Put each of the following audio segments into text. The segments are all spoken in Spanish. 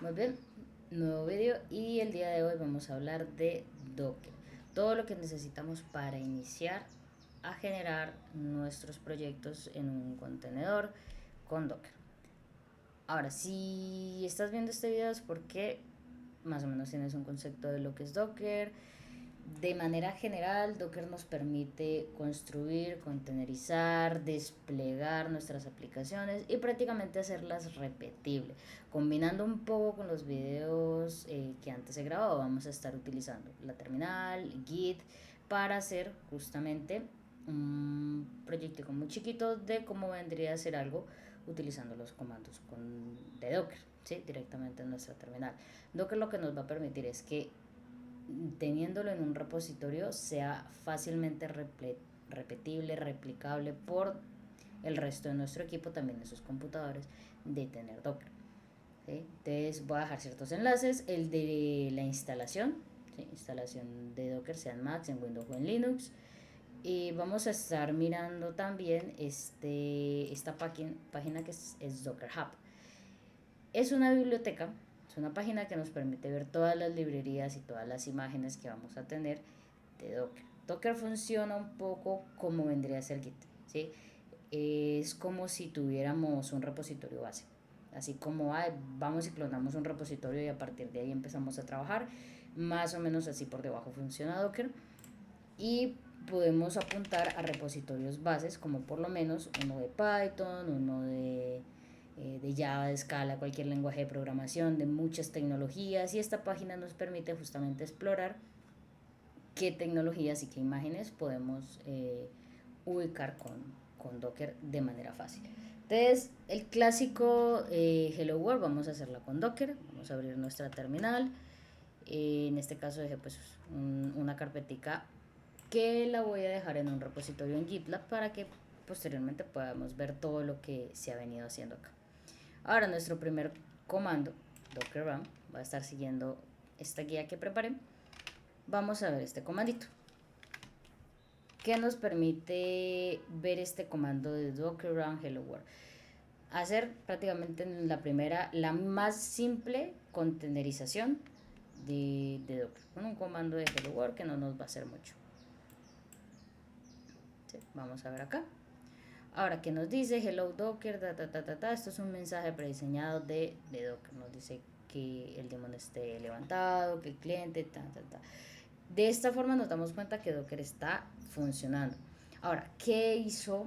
Muy bien, nuevo vídeo y el día de hoy vamos a hablar de Docker. Todo lo que necesitamos para iniciar a generar nuestros proyectos en un contenedor con Docker. Ahora, si estás viendo este video es porque más o menos tienes un concepto de lo que es Docker. De manera general, Docker nos permite construir, contenerizar, desplegar nuestras aplicaciones y prácticamente hacerlas repetibles. Combinando un poco con los videos que antes he grabado, vamos a estar utilizando la terminal, Git, para hacer justamente un proyecto muy chiquito de cómo vendría a ser algo utilizando los comandos de Docker, ¿sí? Directamente en nuestra terminal. Docker lo que nos va a permitir es que teniéndolo en un repositorio sea fácilmente repetible, replicable por el resto de nuestro equipo, también en sus computadores, de tener Docker. ¿Sí? Entonces voy a dejar ciertos enlaces, el de la instalación, ¿sí? Instalación de Docker, sea en Mac, en Windows o en Linux. Y vamos a estar mirando también esta página que es Docker Hub. Es una biblioteca, es una página que nos permite ver todas las librerías y todas las imágenes que vamos a tener de Docker. Docker funciona un poco como vendría a ser Git, ¿sí? Es como si tuviéramos un repositorio base. Así como vamos y clonamos un repositorio y a partir de ahí empezamos a trabajar. Más o menos así por debajo funciona Docker. Y podemos apuntar a repositorios bases como por lo menos uno de Python, uno de Java, de Scala, cualquier lenguaje de programación, de muchas tecnologías, y esta página nos permite justamente explorar qué tecnologías y qué imágenes podemos ubicar con Docker de manera fácil. Entonces, el clásico Hello World, vamos a hacerla con Docker, vamos a abrir nuestra terminal, en este caso dejé pues una carpetica que la voy a dejar en un repositorio en GitLab para que posteriormente podamos ver todo lo que se ha venido haciendo acá. Ahora nuestro primer comando, docker run, va a estar siguiendo esta guía que preparé. Vamos a ver este comandito que nos permite ver este comando de docker run hello world. Hacer prácticamente en la primera, la más simple contenerización de Docker con un comando de hello world que no nos va a hacer mucho. ¿Sí? Vamos a ver acá. Ahora, ¿qué nos dice? Hello Docker, esto es un mensaje prediseñado de Docker. Nos dice que el daemon esté levantado, que el cliente, De esta forma nos damos cuenta que Docker está funcionando. Ahora, ¿qué hizo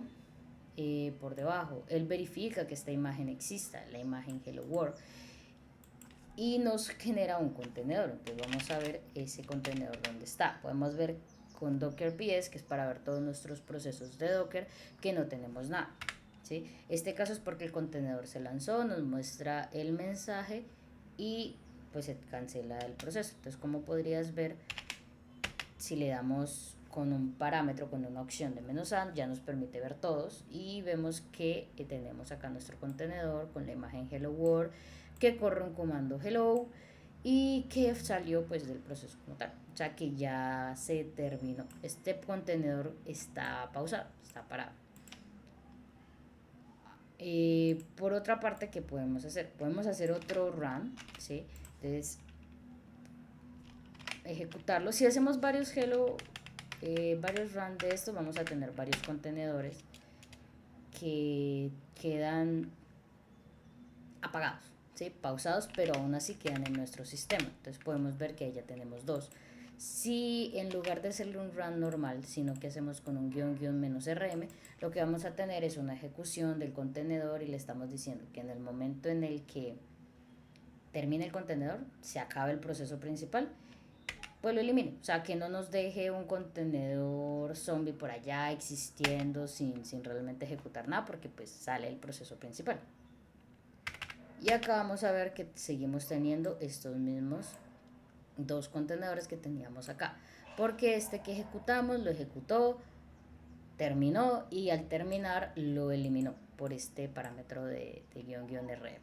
por debajo? Él verifica que esta imagen exista, la imagen Hello World, y nos genera un contenedor. Entonces vamos a ver ese contenedor donde está. Podemos ver con Docker PS, que es para ver todos nuestros procesos de Docker, que no tenemos nada. ¿Sí? Este caso es porque el contenedor se lanzó, nos muestra el mensaje y pues se cancela el proceso. Entonces, como podrías ver, si le damos con un parámetro, con una opción de -a, ya nos permite ver todos y vemos que tenemos acá nuestro contenedor con la imagen hello world, que corre un comando hello y que salió pues del proceso como tal, o sea que ya se terminó. Este contenedor está pausado, está parado. Por otra parte, ¿qué podemos hacer? Podemos hacer otro run, ¿sí? Entonces ejecutarlo. Si hacemos varios run de esto, vamos a tener varios contenedores que quedan apagados, ¿sí? Pausados, pero aún así quedan en nuestro sistema. Entonces podemos ver que ahí ya tenemos dos. Si en lugar de hacerle un run normal, sino que hacemos con un --rm, lo que vamos a tener es una ejecución del contenedor y le estamos diciendo que en el momento en el que termine el contenedor, se acaba el proceso principal, pues lo elimine. O sea, que no nos deje un contenedor zombie por allá existiendo sin realmente ejecutar nada, porque pues sale el proceso principal. Y acá vamos a ver que seguimos teniendo estos mismos dos contenedores que teníamos acá, porque este que ejecutamos lo ejecutó, terminó y al terminar lo eliminó por este parámetro de --rm.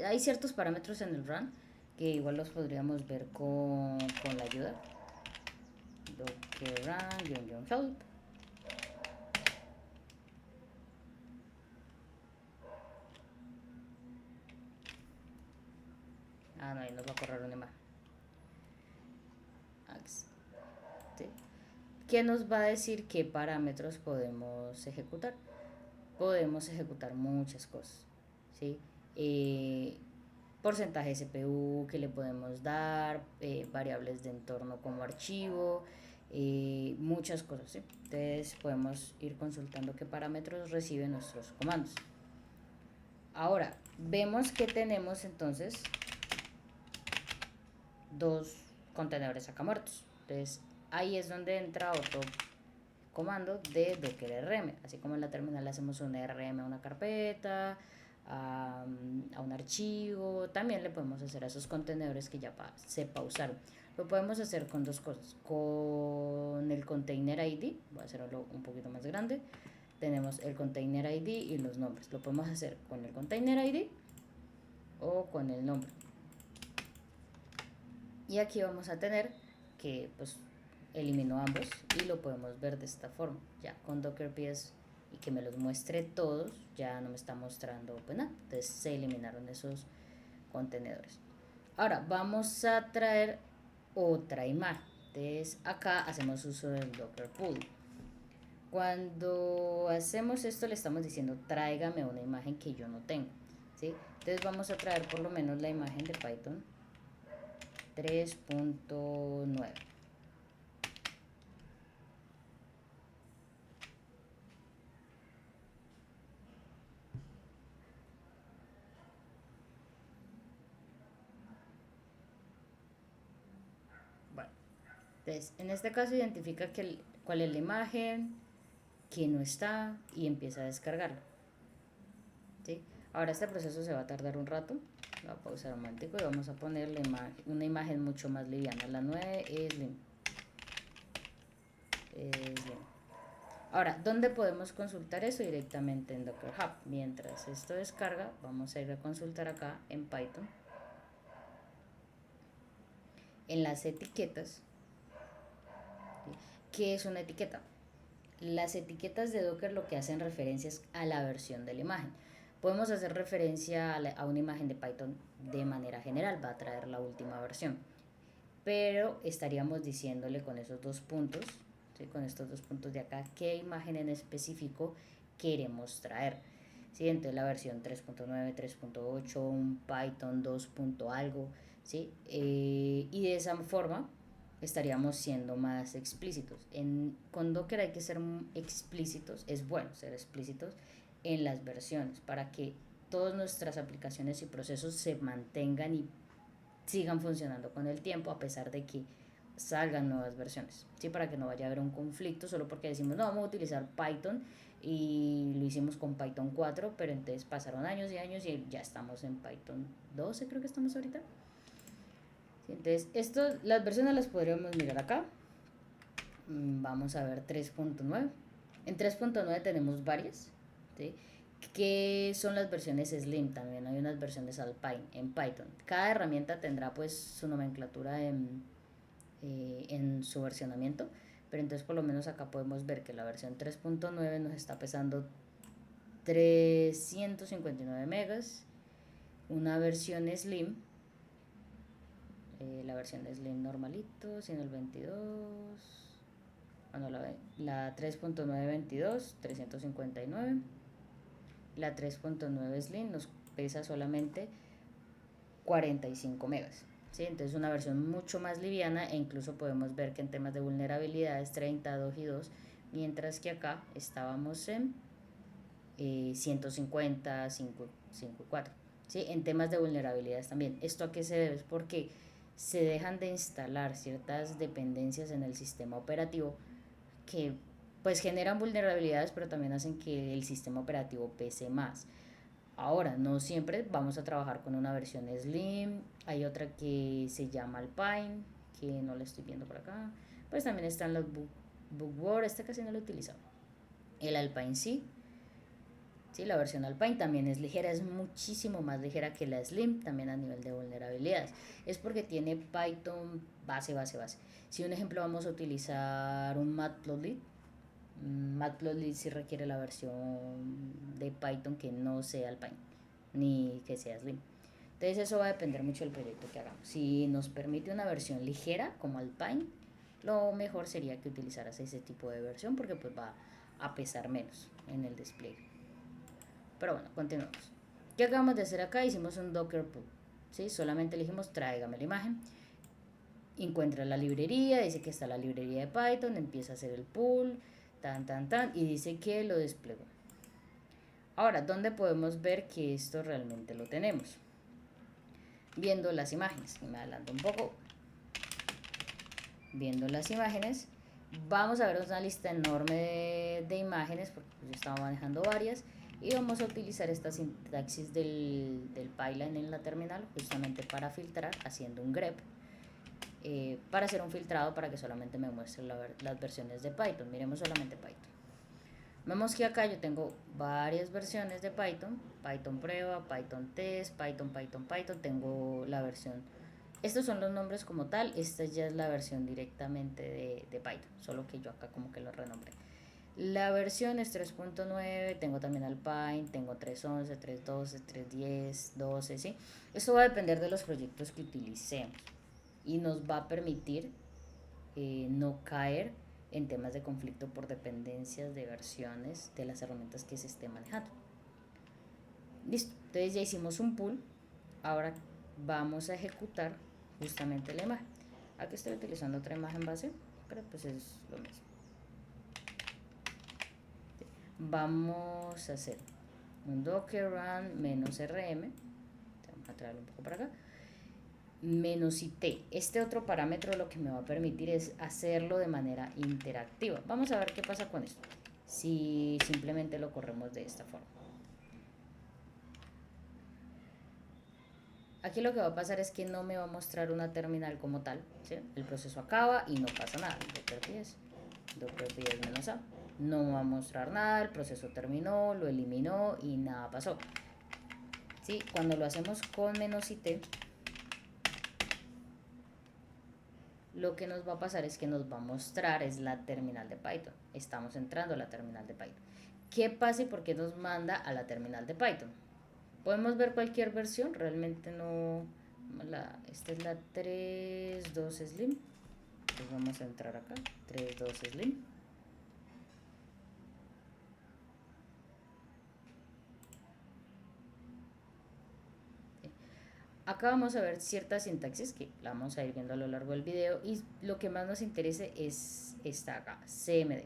Hay ciertos parámetros en el run que igual los podríamos ver con la ayuda. Docker run --help. Ah, no, ahí nos va a correr una imagen. ¿Sí? ¿Qué nos va a decir qué parámetros podemos ejecutar? Podemos ejecutar muchas cosas, ¿sí? Eh, porcentaje de CPU que le podemos dar, variables de entorno como archivo, muchas cosas, ¿sí? Entonces podemos ir consultando qué parámetros reciben nuestros comandos. Ahora, vemos que tenemos entonces dos contenedores acá muertos. Entonces ahí es donde entra otro comando de docker rm, así como en la terminal hacemos un rm a una carpeta, a un archivo, también le podemos hacer a esos contenedores que ya se pausaron. Lo podemos hacer con dos cosas, con el container ID, voy a hacerlo un poquito más grande, tenemos el container ID y los nombres, lo podemos hacer con el container ID o con el nombre. Y aquí vamos a tener que pues elimino ambos y lo podemos ver de esta forma, ya con docker ps, y que me los muestre todos, ya no me está mostrando pues nada. Entonces se eliminaron esos contenedores. Ahora vamos a traer otra imagen. Entonces acá hacemos uso del docker pool. Cuando hacemos esto le estamos diciendo tráigame una imagen que yo no tengo, ¿sí? Entonces vamos a traer por lo menos la imagen de Python 3.9. Bueno, entonces en este caso identifica cuál es la imagen, que no está y empieza a descargarlo, ¿sí? Ahora este proceso se va a tardar un rato. Voy a pausar un momentico y vamos a poner una imagen mucho más liviana. La 9 es Slim. Ahora, ¿dónde podemos consultar eso? Directamente en Docker Hub. Mientras esto descarga, vamos a ir a consultar acá en Python. En las etiquetas. ¿Qué es una etiqueta? Las etiquetas de Docker lo que hacen referencia es a la versión de la imagen. Podemos hacer referencia a una imagen de Python de manera general, va a traer la última versión. Pero estaríamos diciéndole con esos dos puntos, ¿sí? Con estos dos puntos de acá, qué imagen en específico queremos traer. ¿Sí? Entonces la versión 3.9, 3.8, un Python 2. Algo, ¿sí? Y de esa forma estaríamos siendo más explícitos. Con Docker hay que ser explícitos, es bueno ser explícitos en las versiones para que todas nuestras aplicaciones y procesos se mantengan y sigan funcionando con el tiempo a pesar de que salgan nuevas versiones, ¿sí? Para que no vaya a haber un conflicto solo porque decimos no, vamos a utilizar Python y lo hicimos con Python 4, pero entonces pasaron años y años y ya estamos en Python 12, creo que estamos ahorita. ¿Sí? Entonces las versiones las podríamos mirar acá. Vamos a ver 3.9. En 3.9 tenemos varias, ¿sí? Que son las versiones Slim, también hay unas versiones Alpine en Python. Cada herramienta tendrá pues su nomenclatura en su versionamiento, pero entonces por lo menos acá podemos ver que la versión 3.9 nos está pesando 359 megas, una versión Slim, la versión Slim normalito, sin el 22, bueno, la 3.922, 359. La 3.9 Slim nos pesa solamente 45 megas. ¿Sí? Entonces una versión mucho más liviana e incluso podemos ver que en temas de vulnerabilidades 32 y 2, mientras que acá estábamos en 150, 5 y 4. ¿Sí? En temas de vulnerabilidades también. ¿Esto a qué se debe? Es porque se dejan de instalar ciertas dependencias en el sistema operativo que pues generan vulnerabilidades, pero también hacen que el sistema operativo pese más. Ahora, no siempre vamos a trabajar con una versión Slim, hay otra que se llama Alpine, que no la estoy viendo por acá. Pues también están los Bookboard, este casi no lo he utilizado. El Alpine sí, la versión Alpine también es ligera, es muchísimo más ligera que la Slim, también a nivel de vulnerabilidades. Es porque tiene Python base. Si un ejemplo vamos a utilizar un Matplotlib, Matplotlib sí requiere la versión de Python que no sea Alpine ni que sea Slim. Entonces eso va a depender mucho del proyecto que hagamos. Si nos permite una versión ligera como Alpine, lo mejor sería que utilizaras ese tipo de versión porque pues va a pesar menos en el despliegue. Pero bueno, continuamos. ¿Qué acabamos de hacer acá? Hicimos un Docker pull. ¿Sí? Solamente elegimos tráigame la imagen. Encuentra la librería, dice que está la librería de Python, empieza a hacer el pull, y dice que lo desplegó. Ahora, ¿dónde podemos ver que esto realmente lo tenemos? Viendo las imágenes. Y me adelanto un poco. Viendo las imágenes, vamos a ver una lista enorme de imágenes, porque yo estaba manejando varias, y vamos a utilizar esta sintaxis del pipeline en la terminal justamente para filtrar, haciendo un grep, para hacer un filtrado para que solamente me muestre las versiones de Python. Miremos solamente Python. Vemos que acá yo tengo varias versiones de Python, Python prueba, Python test, Python, tengo la versión. Estos son los nombres como tal, esta ya es la versión directamente de Python, solo que yo acá como que lo renombré. La versión es 3.9, tengo también Alpine, tengo 3.11, 3.12, 3.10, 12, ¿sí? Esto va a depender de los proyectos que utilicemos y nos va a permitir no caer en temas de conflicto por dependencias de versiones de las herramientas que se esté manejando. Listo, entonces ya hicimos un pull, ahora vamos a ejecutar justamente la imagen. Aquí estoy utilizando otra imagen base, pero pues es lo mismo. Vamos a hacer un docker run -rm, vamos a traerlo un poco para acá, -it. Este otro parámetro lo que me va a permitir es hacerlo de manera interactiva. Vamos a ver qué pasa con esto si simplemente lo corremos de esta forma. Aquí lo que va a pasar es que no me va a mostrar una terminal como tal, ¿sí? El proceso acaba y no pasa nada. Docker ps -a, no va a mostrar nada, el proceso terminó, lo eliminó y nada pasó. ¿Sí? Cuando lo hacemos con -it, lo que nos va a pasar es que nos va a mostrar es la terminal de Python. Estamos entrando a la terminal de Python. ¿Qué pasa y por qué nos manda a la terminal de Python? Podemos ver cualquier versión, realmente no. Esta es la 3.2 Slim. Entonces vamos a entrar acá, 3.2 Slim. Acá vamos a ver ciertas sintaxis que la vamos a ir viendo a lo largo del video y lo que más nos interesa es esta acá, cmd.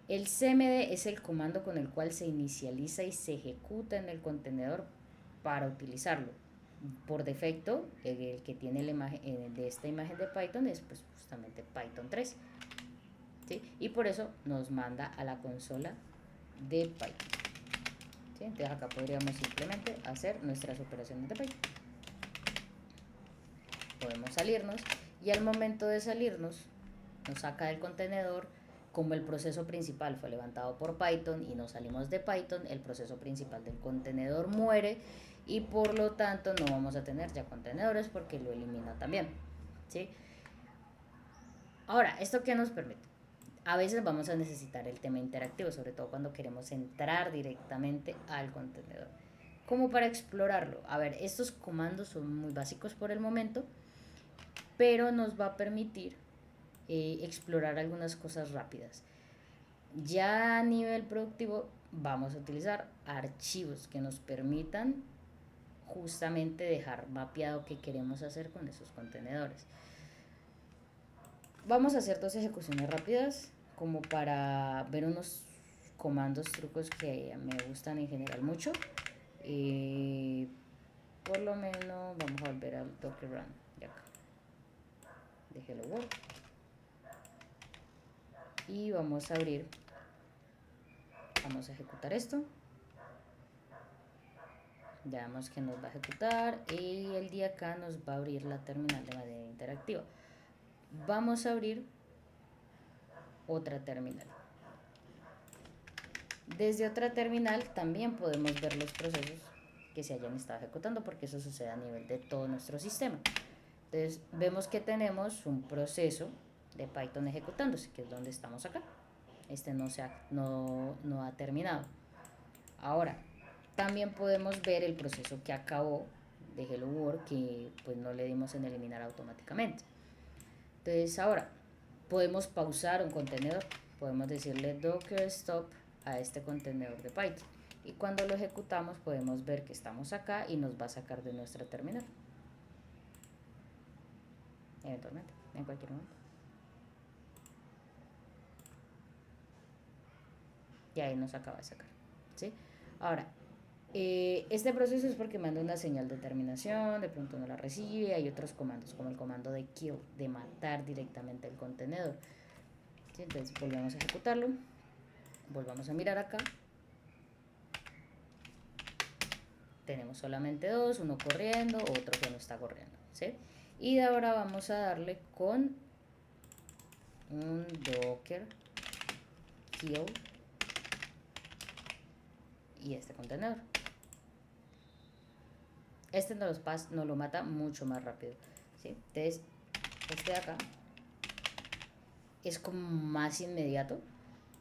El cmd es el comando con el cual se inicializa y se ejecuta en el contenedor para utilizarlo. Por defecto, el que tiene la imagen de esta imagen de Python es pues justamente Python 3, ¿sí? Y por eso nos manda a la consola de Python, ¿sí? Entonces acá podríamos simplemente hacer nuestras operaciones de Python. Podemos salirnos y al momento de salirnos nos saca del contenedor. Como el proceso principal fue levantado por Python y nos salimos de Python, el proceso principal del contenedor muere y por lo tanto no vamos a tener ya contenedores porque lo elimina también, ¿sí? Ahora, ¿esto qué nos permite? A veces vamos a necesitar el tema interactivo, sobre todo cuando queremos entrar directamente al contenedor. Como para explorarlo. A ver, estos comandos son muy básicos por el momento, pero nos va a permitir explorar algunas cosas rápidas. Ya a nivel productivo vamos a utilizar archivos que nos permitan justamente dejar mapeado qué queremos hacer con esos contenedores. Vamos a hacer dos ejecuciones rápidas como para ver unos comandos, trucos que me gustan en general mucho. Por lo menos vamos a volver al docker run de acá, de hello world, y vamos a abrir, vamos a ejecutar esto. Ya vemos que nos va a ejecutar y el de acá nos va a abrir la terminal de manera interactiva. Vamos a abrir otra terminal. Desde otra terminal también podemos ver los procesos que se hayan estado ejecutando porque eso sucede a nivel de todo nuestro sistema. Entonces vemos que tenemos un proceso de Python ejecutándose, que es donde estamos acá. Este no ha terminado. Ahora, también podemos ver el proceso que acabó de Hello World que pues no le dimos en eliminar automáticamente. Entonces ahora podemos pausar un contenedor, podemos decirle docker stop a este contenedor de Python y cuando lo ejecutamos podemos ver que estamos acá y nos va a sacar de nuestra terminal eventualmente, en cualquier momento. Y ahí nos acaba de sacar, ¿sí? Ahora, este proceso es porque manda una señal de terminación, de pronto no la recibe, hay otros comandos como el comando de kill, de matar directamente el contenedor, ¿sí? Entonces volvemos a ejecutarlo, volvamos a mirar acá, tenemos solamente dos, uno corriendo, otro que no está corriendo, ¿sí? Y de ahora vamos a darle con un docker kill y este contenedor. Este nos lo mata mucho más rápido, ¿sí? Entonces, este de acá es como más inmediato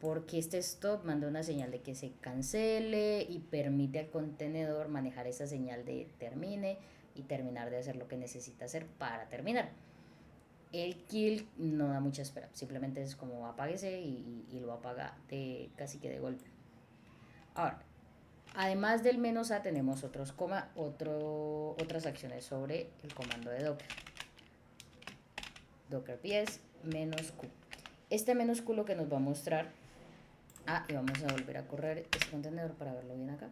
porque este stop manda una señal de que se cancele y permite al contenedor manejar esa señal de termine y terminar de hacer lo que necesita hacer para terminar. El kill no da mucha espera, simplemente es como apáguese y lo apaga casi que de golpe. Ahora, además del menos A tenemos otras acciones sobre el comando de docker. Docker ps menos q. Este menos q lo que nos va a mostrar. Y vamos a volver a correr este contenedor para verlo bien acá.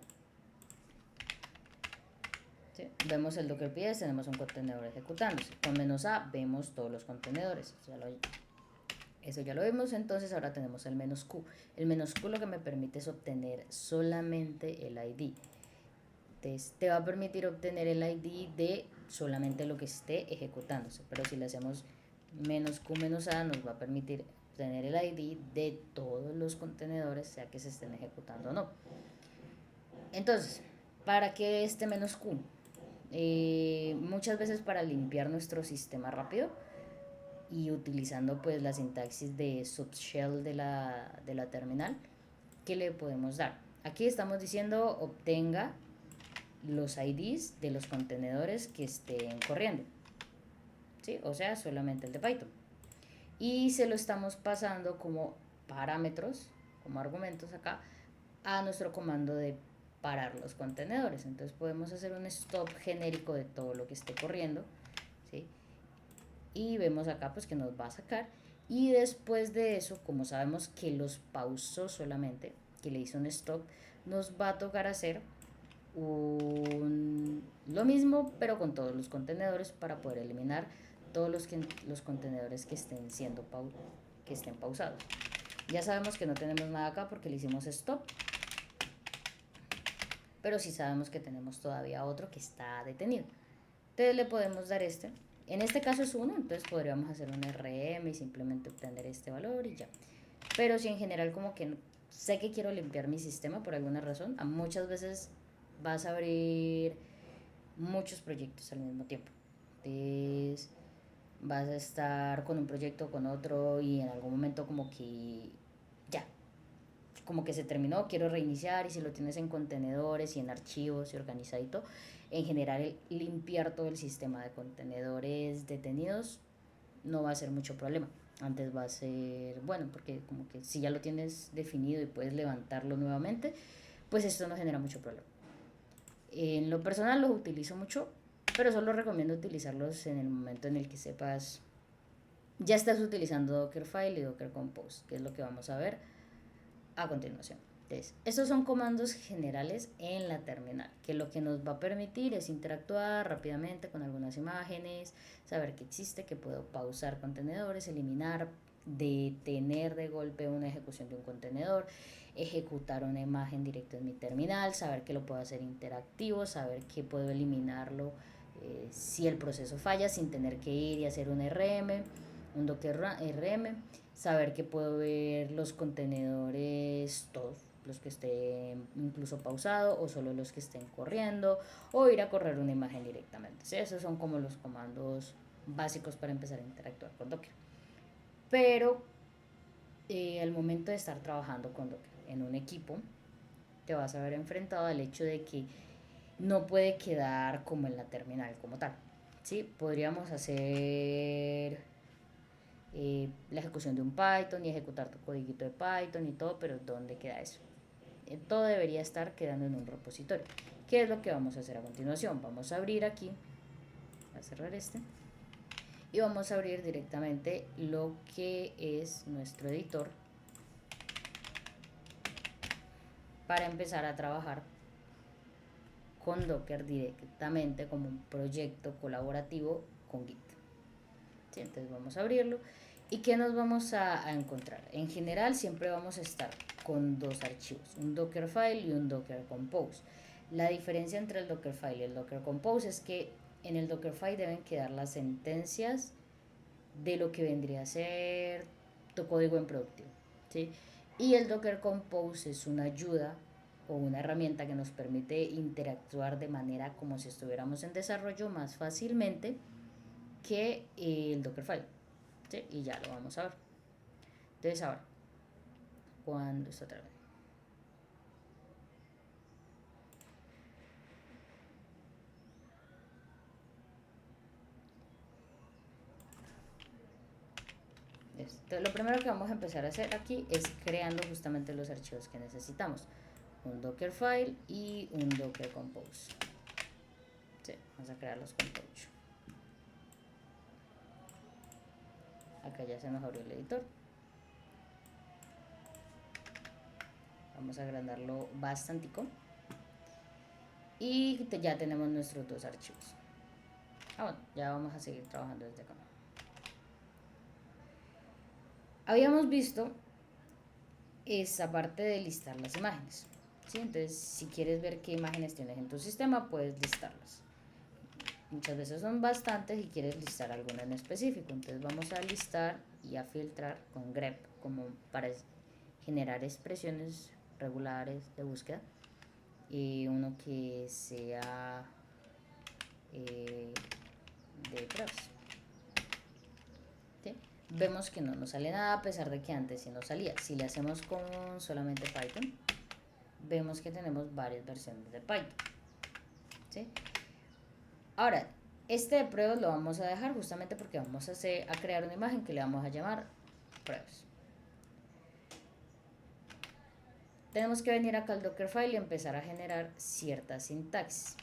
¿Sí? Vemos el docker ps, tenemos un contenedor ejecutándose. Con menos a vemos todos los contenedores. Eso ya lo vimos, entonces ahora tenemos el menos q. El menos q lo que me permite es obtener solamente el ID. Entonces te va a permitir obtener el ID de solamente lo que esté ejecutándose. Pero si le hacemos menos q menos a nos va a permitir obtener el ID de todos los contenedores, sea que se estén ejecutando o no. Entonces, ¿para qué este menos q? Muchas veces para limpiar nuestro sistema rápido y utilizando pues la sintaxis de subshell de la terminal, ¿qué le podemos dar? Aquí estamos diciendo obtenga los IDs de los contenedores que estén corriendo, ¿sí? O sea, solamente el de Python. Y se lo estamos pasando como parámetros, como argumentos acá, a nuestro comando de parar los contenedores. Entonces podemos hacer un stop genérico de todo lo que esté corriendo, ¿sí? Y vemos acá pues que nos va a sacar. Y después de eso, como sabemos que los pausó solamente, que le hizo un stop, nos va a tocar hacer lo mismo pero con todos los contenedores para poder eliminar todos los contenedores que estén que estén pausados. Ya sabemos que no tenemos nada acá porque le hicimos stop, pero sí sabemos que tenemos todavía otro que está detenido. Entonces le podemos dar este. En este caso es 1, entonces podríamos hacer un RM y simplemente obtener este valor y ya. Pero si en general como que sé que quiero limpiar mi sistema por alguna razón, muchas veces vas a abrir muchos proyectos al mismo tiempo. Entonces vas a estar con un proyecto, con otro y en algún momento como que ya, como que se terminó, quiero reiniciar y si lo tienes en contenedores y en archivos y organizadito, en general limpiar todo el sistema de contenedores detenidos no va a ser mucho problema. Antes va a ser, bueno, porque como que si ya lo tienes definido y puedes levantarlo nuevamente, pues esto no genera mucho problema. En lo personal los utilizo mucho, pero solo recomiendo utilizarlos en el momento en el que sepas, ya estás utilizando Dockerfile y Docker Compose, que es lo que vamos a ver a continuación. Entonces, estos son comandos generales en la terminal, que lo que nos va a permitir es interactuar rápidamente con algunas imágenes, saber que existe, que puedo pausar contenedores, eliminar, detener de golpe una ejecución de un contenedor, ejecutar una imagen directa en mi terminal, saber que lo puedo hacer interactivo, saber que puedo eliminarlo si el proceso falla sin tener que ir y hacer un RM, un Docker RM, saber que puedo ver los contenedores todos, los que estén incluso pausados o solo los que estén corriendo o ir a correr una imagen directamente. ¿Sí? Esos son como los comandos básicos para empezar a interactuar con Docker. Pero al momento de estar trabajando con Docker en un equipo, te vas a ver enfrentado al hecho de que no puede quedar como en la terminal como tal. ¿Sí? Podríamos hacer la ejecución de un Python y ejecutar tu codiguito de Python y todo, pero ¿dónde queda eso? Todo debería estar quedando en un repositorio. ¿Qué es lo que vamos a hacer a continuación? Vamos a abrir aquí, voy a cerrar este, y vamos a abrir directamente lo que es nuestro editor para empezar a trabajar con Docker directamente como un proyecto colaborativo con Git. ¿Sí? Entonces vamos a abrirlo. ¿Y qué nos vamos a encontrar? En general siempre vamos a estar con dos archivos, un Dockerfile y un Docker Compose. La diferencia entre el Dockerfile y el Docker Compose es que en el Dockerfile deben quedar las sentencias de lo que vendría a ser tu código en productivo, ¿sí? Y el Docker Compose es una ayuda o una herramienta que nos permite interactuar de manera como si estuviéramos en desarrollo más fácilmente que el Dockerfile, ¿sí? Y ya lo vamos a ver. Entonces ahora, cuando está otra vez. Entonces, lo primero que vamos a empezar a hacer aquí es creando justamente los archivos que necesitamos. Un Dockerfile y un Docker Compose. Sí, vamos a crearlos con Touch. Acá ya se nos abrió el editor. Vamos a agrandarlo bastantico. Y ya tenemos nuestros dos archivos. Bueno, ya vamos a seguir trabajando desde acá. Habíamos visto esa parte de listar las imágenes, ¿sí? Entonces, si quieres ver qué imágenes tienes en tu sistema, puedes listarlas. Muchas veces son bastantes y quieres listar alguna en específico. Entonces vamos a listar y a filtrar con grep, como para generar expresiones regulares de búsqueda. Y uno que sea de pruebas. ¿Sí? Vemos que no nos sale nada a pesar de que antes sí nos salía. Si le hacemos con solamente Python, vemos que tenemos varias versiones de Python. ¿Sí? Ahora, este de pruebas lo vamos a dejar justamente porque vamos a crear una imagen que le vamos a llamar pruebas. Tenemos que venir acá al Dockerfile y empezar a generar cierta sintaxis.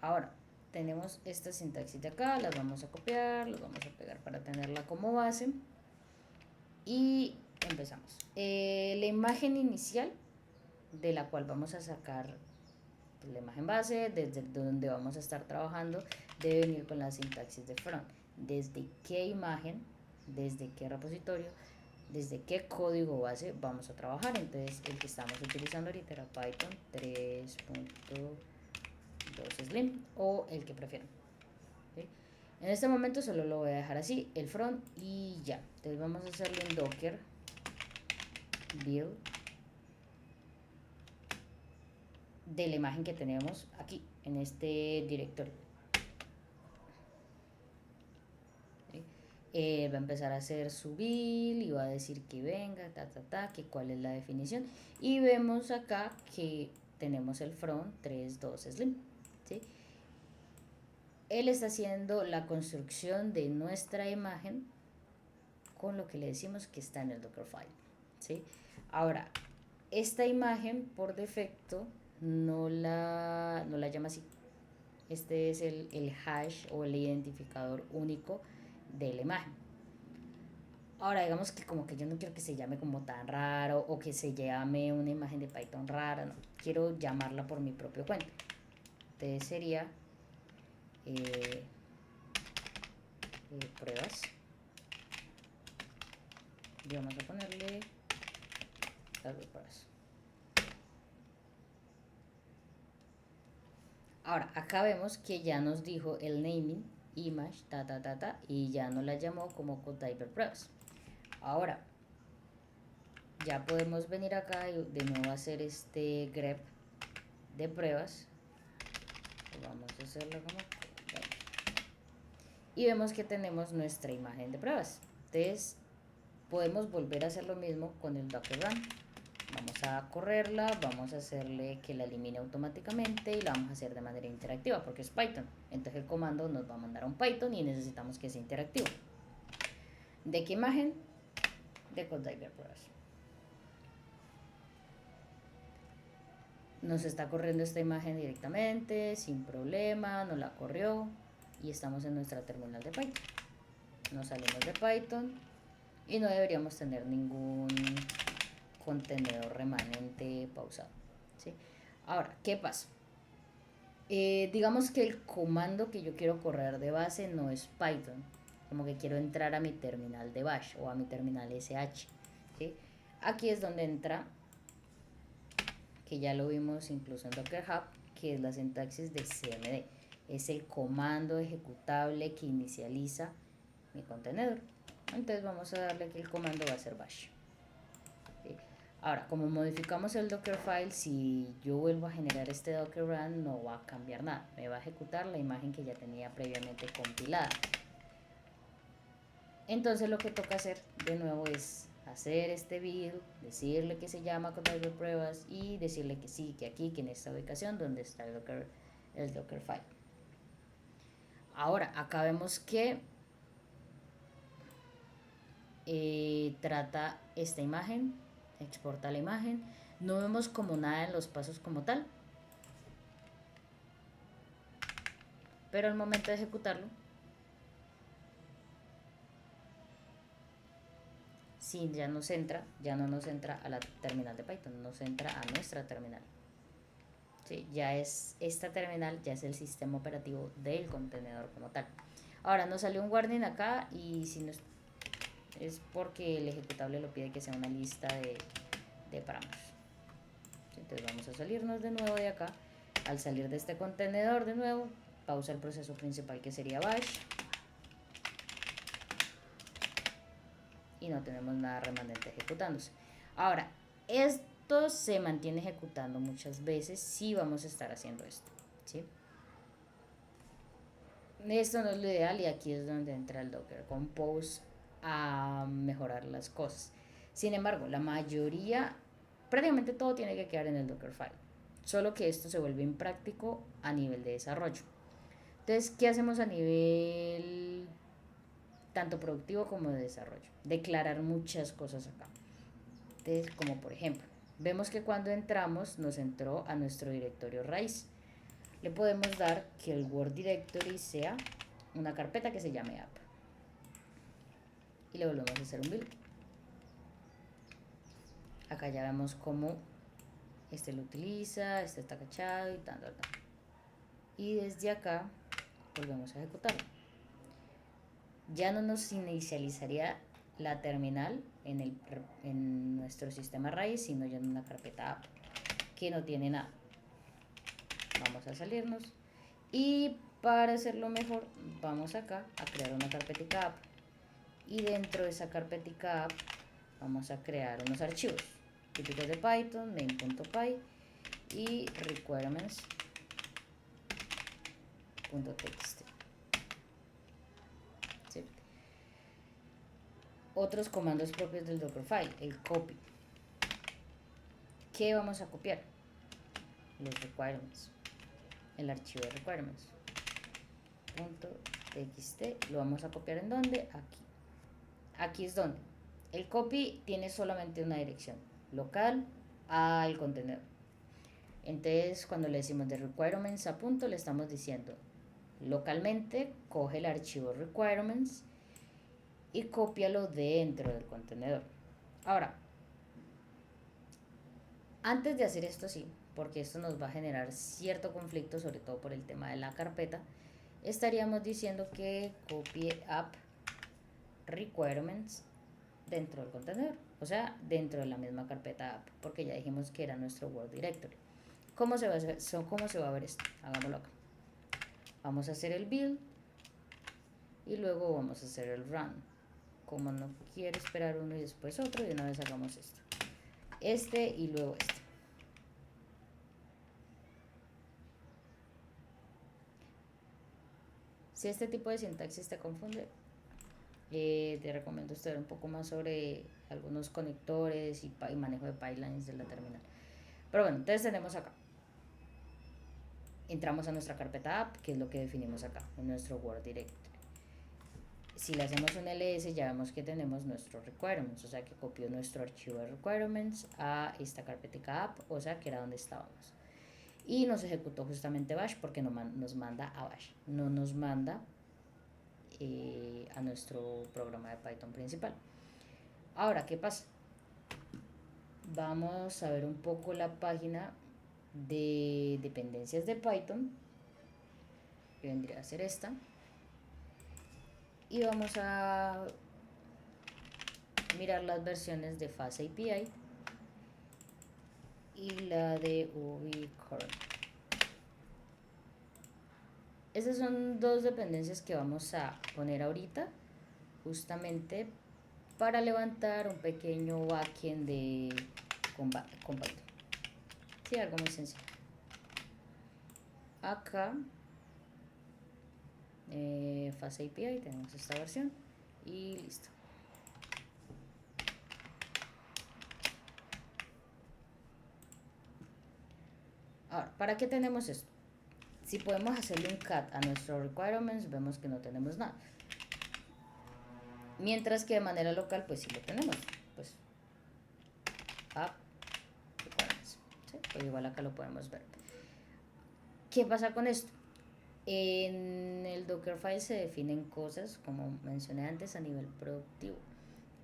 Ahora, tenemos esta sintaxis de acá, las vamos a copiar, las vamos a pegar para tenerla como base. Y empezamos. La imagen inicial de la cual vamos a sacar la imagen base, desde donde vamos a estar trabajando, debe venir con la sintaxis de front. Desde qué imagen, desde qué repositorio, desde qué código base vamos a trabajar. Entonces el que estamos utilizando ahorita era Python 3.2 Slim o el que prefieran. ¿Sí? En este momento solo lo voy a dejar así, el front y ya. Entonces vamos a hacerlo en Docker build de la imagen que tenemos aquí en este directorio. Va a empezar a hacer su build y va a decir que venga, que cuál es la definición. Y vemos acá que tenemos el front 3.2 Slim. ¿Sí? Él está haciendo la construcción de nuestra imagen con lo que le decimos que está en el Dockerfile. ¿Sí? Ahora, esta imagen por defecto no la llama así. Este es el hash o el identificador único de la imagen. Ahora, digamos que como que yo no quiero que se llame como tan raro o que se llame una imagen de Python rara, no. Quiero llamarla por mi propio cuenta. Entonces sería pruebas. Y vamos a ponerle las dos pruebas. Ahora, acá vemos que ya nos dijo el naming, image, y ya nos la llamó como codediver pruebas. Ahora, ya podemos venir acá y de nuevo hacer este grep de pruebas. Vamos a hacerlo como y vemos que tenemos nuestra imagen de pruebas. Entonces podemos volver a hacer lo mismo con el Docker Run. Vamos a correrla, vamos a hacerle que la elimine automáticamente y la vamos a hacer de manera interactiva porque es Python. Entonces el comando nos va a mandar a un Python y necesitamos que sea interactivo. ¿De qué imagen? De Codediver Pruebas. Nos está corriendo esta imagen directamente, sin problema, nos la corrió y estamos en nuestra terminal de Python. Nos salimos de Python y no deberíamos tener ningún contenedor remanente pausado, ¿sí? Ahora, ¿qué pasa? Digamos que el comando que yo quiero correr de base no es Python, como que quiero entrar a mi terminal de bash o a mi terminal SH, ¿sí? Aquí es donde entra, que ya lo vimos incluso en Docker Hub, que es la sintaxis de cmd. Es el comando ejecutable que inicializa mi contenedor. Entonces vamos a darle que el comando va a ser bash. ¿Sí? Ahora, como modificamos el Dockerfile, si yo vuelvo a generar este Docker Run, no va a cambiar nada. Me va a ejecutar la imagen que ya tenía previamente compilada. Entonces lo que toca hacer de nuevo es hacer este build, decirle que se llama Codediver Pruebas y decirle que sí, que aquí, que en esta ubicación donde está el Dockerfile. Ahora, acá vemos que trata esta imagen, exporta la imagen. No vemos como nada en los pasos como tal, pero al momento de ejecutarlo, sí, ya nos entra, ya no nos entra a la terminal de Python, nos entra a nuestra terminal. Sí, ya es esta terminal, ya es el sistema operativo del contenedor como tal. Ahora nos salió un warning acá y si nos, es porque el ejecutable lo pide que sea una lista de parámetros. Entonces vamos a salirnos de nuevo de acá. Al salir de este contenedor de nuevo, pausa el proceso principal que sería bash. Y no tenemos nada remanente ejecutándose. Ahora, esto se mantiene ejecutando muchas veces si vamos a estar haciendo esto, ¿sí? Esto no es lo ideal y aquí es donde entra el Docker Compose a mejorar las cosas. Sin embargo, la mayoría, prácticamente todo tiene que quedar en el Dockerfile. Solo que esto se vuelve impráctico a nivel de desarrollo. Entonces, ¿qué hacemos a nivel tanto productivo como de desarrollo? Declarar muchas cosas acá. Entonces, como por ejemplo, vemos que cuando entramos nos entró a nuestro directorio raíz. Le podemos dar que el Word Directory sea una carpeta que se llame app. Y le volvemos a hacer un build. Acá ya vemos cómo este lo utiliza, este está cachado y tal. Y desde acá volvemos a ejecutarlo. Ya no nos inicializaría la terminal en nuestro sistema raíz, sino ya en una carpeta app que no tiene nada. Vamos a salirnos y para hacerlo mejor vamos acá a crear una carpetica app y dentro de esa carpetica app vamos a crear unos archivos típicos de Python, main.py y requirements.txt. ¿Sí? Otros comandos propios del Dockerfile, el copy. ¿Qué vamos a copiar? Los requirements, el archivo de requirements.txt. Lo vamos a copiar en donde, aquí. Aquí es donde el copy tiene solamente una dirección, local al contenedor. Entonces cuando le decimos de requirements a punto, le estamos diciendo localmente coge el archivo requirements y cópialo dentro del contenedor. Ahora, antes de hacer esto sí, porque esto nos va a generar cierto conflicto, sobre todo por el tema de la carpeta, estaríamos diciendo que copie app requirements dentro del contenedor, o sea, dentro de la misma carpeta app, porque ya dijimos que era nuestro Word Directory. ¿Cómo se va a hacer? ¿Cómo se va a ver esto? Hagámoslo acá. Vamos a hacer el build y luego vamos a hacer el run. Como no quiero esperar uno y después otro, de una vez hagamos esto. Este y luego este. Si este tipo de sintaxis te confunde, Te recomiendo estudiar un poco más sobre algunos conectores y manejo de pipelines de la terminal. Pero bueno, entonces tenemos acá. Entramos a nuestra carpeta app, que es lo que definimos acá, en nuestro Word Directory. Si le hacemos un ls, ya vemos que tenemos nuestros requirements, o sea que copió nuestro archivo de requirements a esta carpetica app, o sea que era donde estábamos. Y nos ejecutó justamente bash porque nos manda a bash, no nos manda a nuestro programa de Python principal. Ahora, ¿qué pasa? Vamos a ver un poco la página de dependencias de Python, que vendría a ser esta. Y vamos a mirar las versiones de FastAPI y la de ubiCurl. Estas son dos dependencias que vamos a poner ahorita justamente para levantar un pequeño backend con Python. Sí, algo muy sencillo. Acá FastAPI tenemos esta versión y listo. Ahora, ¿para qué tenemos esto? Si podemos hacerle un cat a nuestros requirements, vemos que no tenemos nada. Mientras que de manera local, pues sí lo tenemos. Pues app requirements. ¿Sí? Pues igual acá lo podemos ver. ¿Qué pasa con esto? En el Dockerfile se definen cosas, como mencioné antes, a nivel productivo.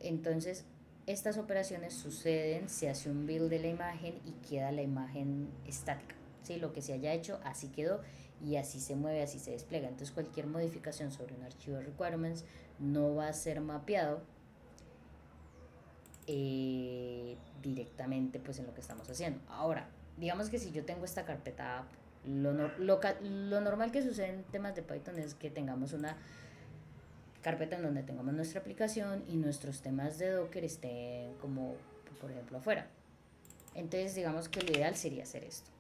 Entonces, estas operaciones suceden, se hace un build de la imagen y queda la imagen estática. ¿Sí? Lo que se haya hecho, así quedó y así se mueve, así se despliega. Entonces, cualquier modificación sobre un archivo de requirements no va a ser mapeado directamente pues en lo que estamos haciendo. Ahora, digamos que si yo tengo esta carpeta app, lo normal que sucede en temas de Python es que tengamos una carpeta en donde tengamos nuestra aplicación y nuestros temas de Docker estén como, por ejemplo, afuera. Entonces, digamos que lo ideal sería hacer esto.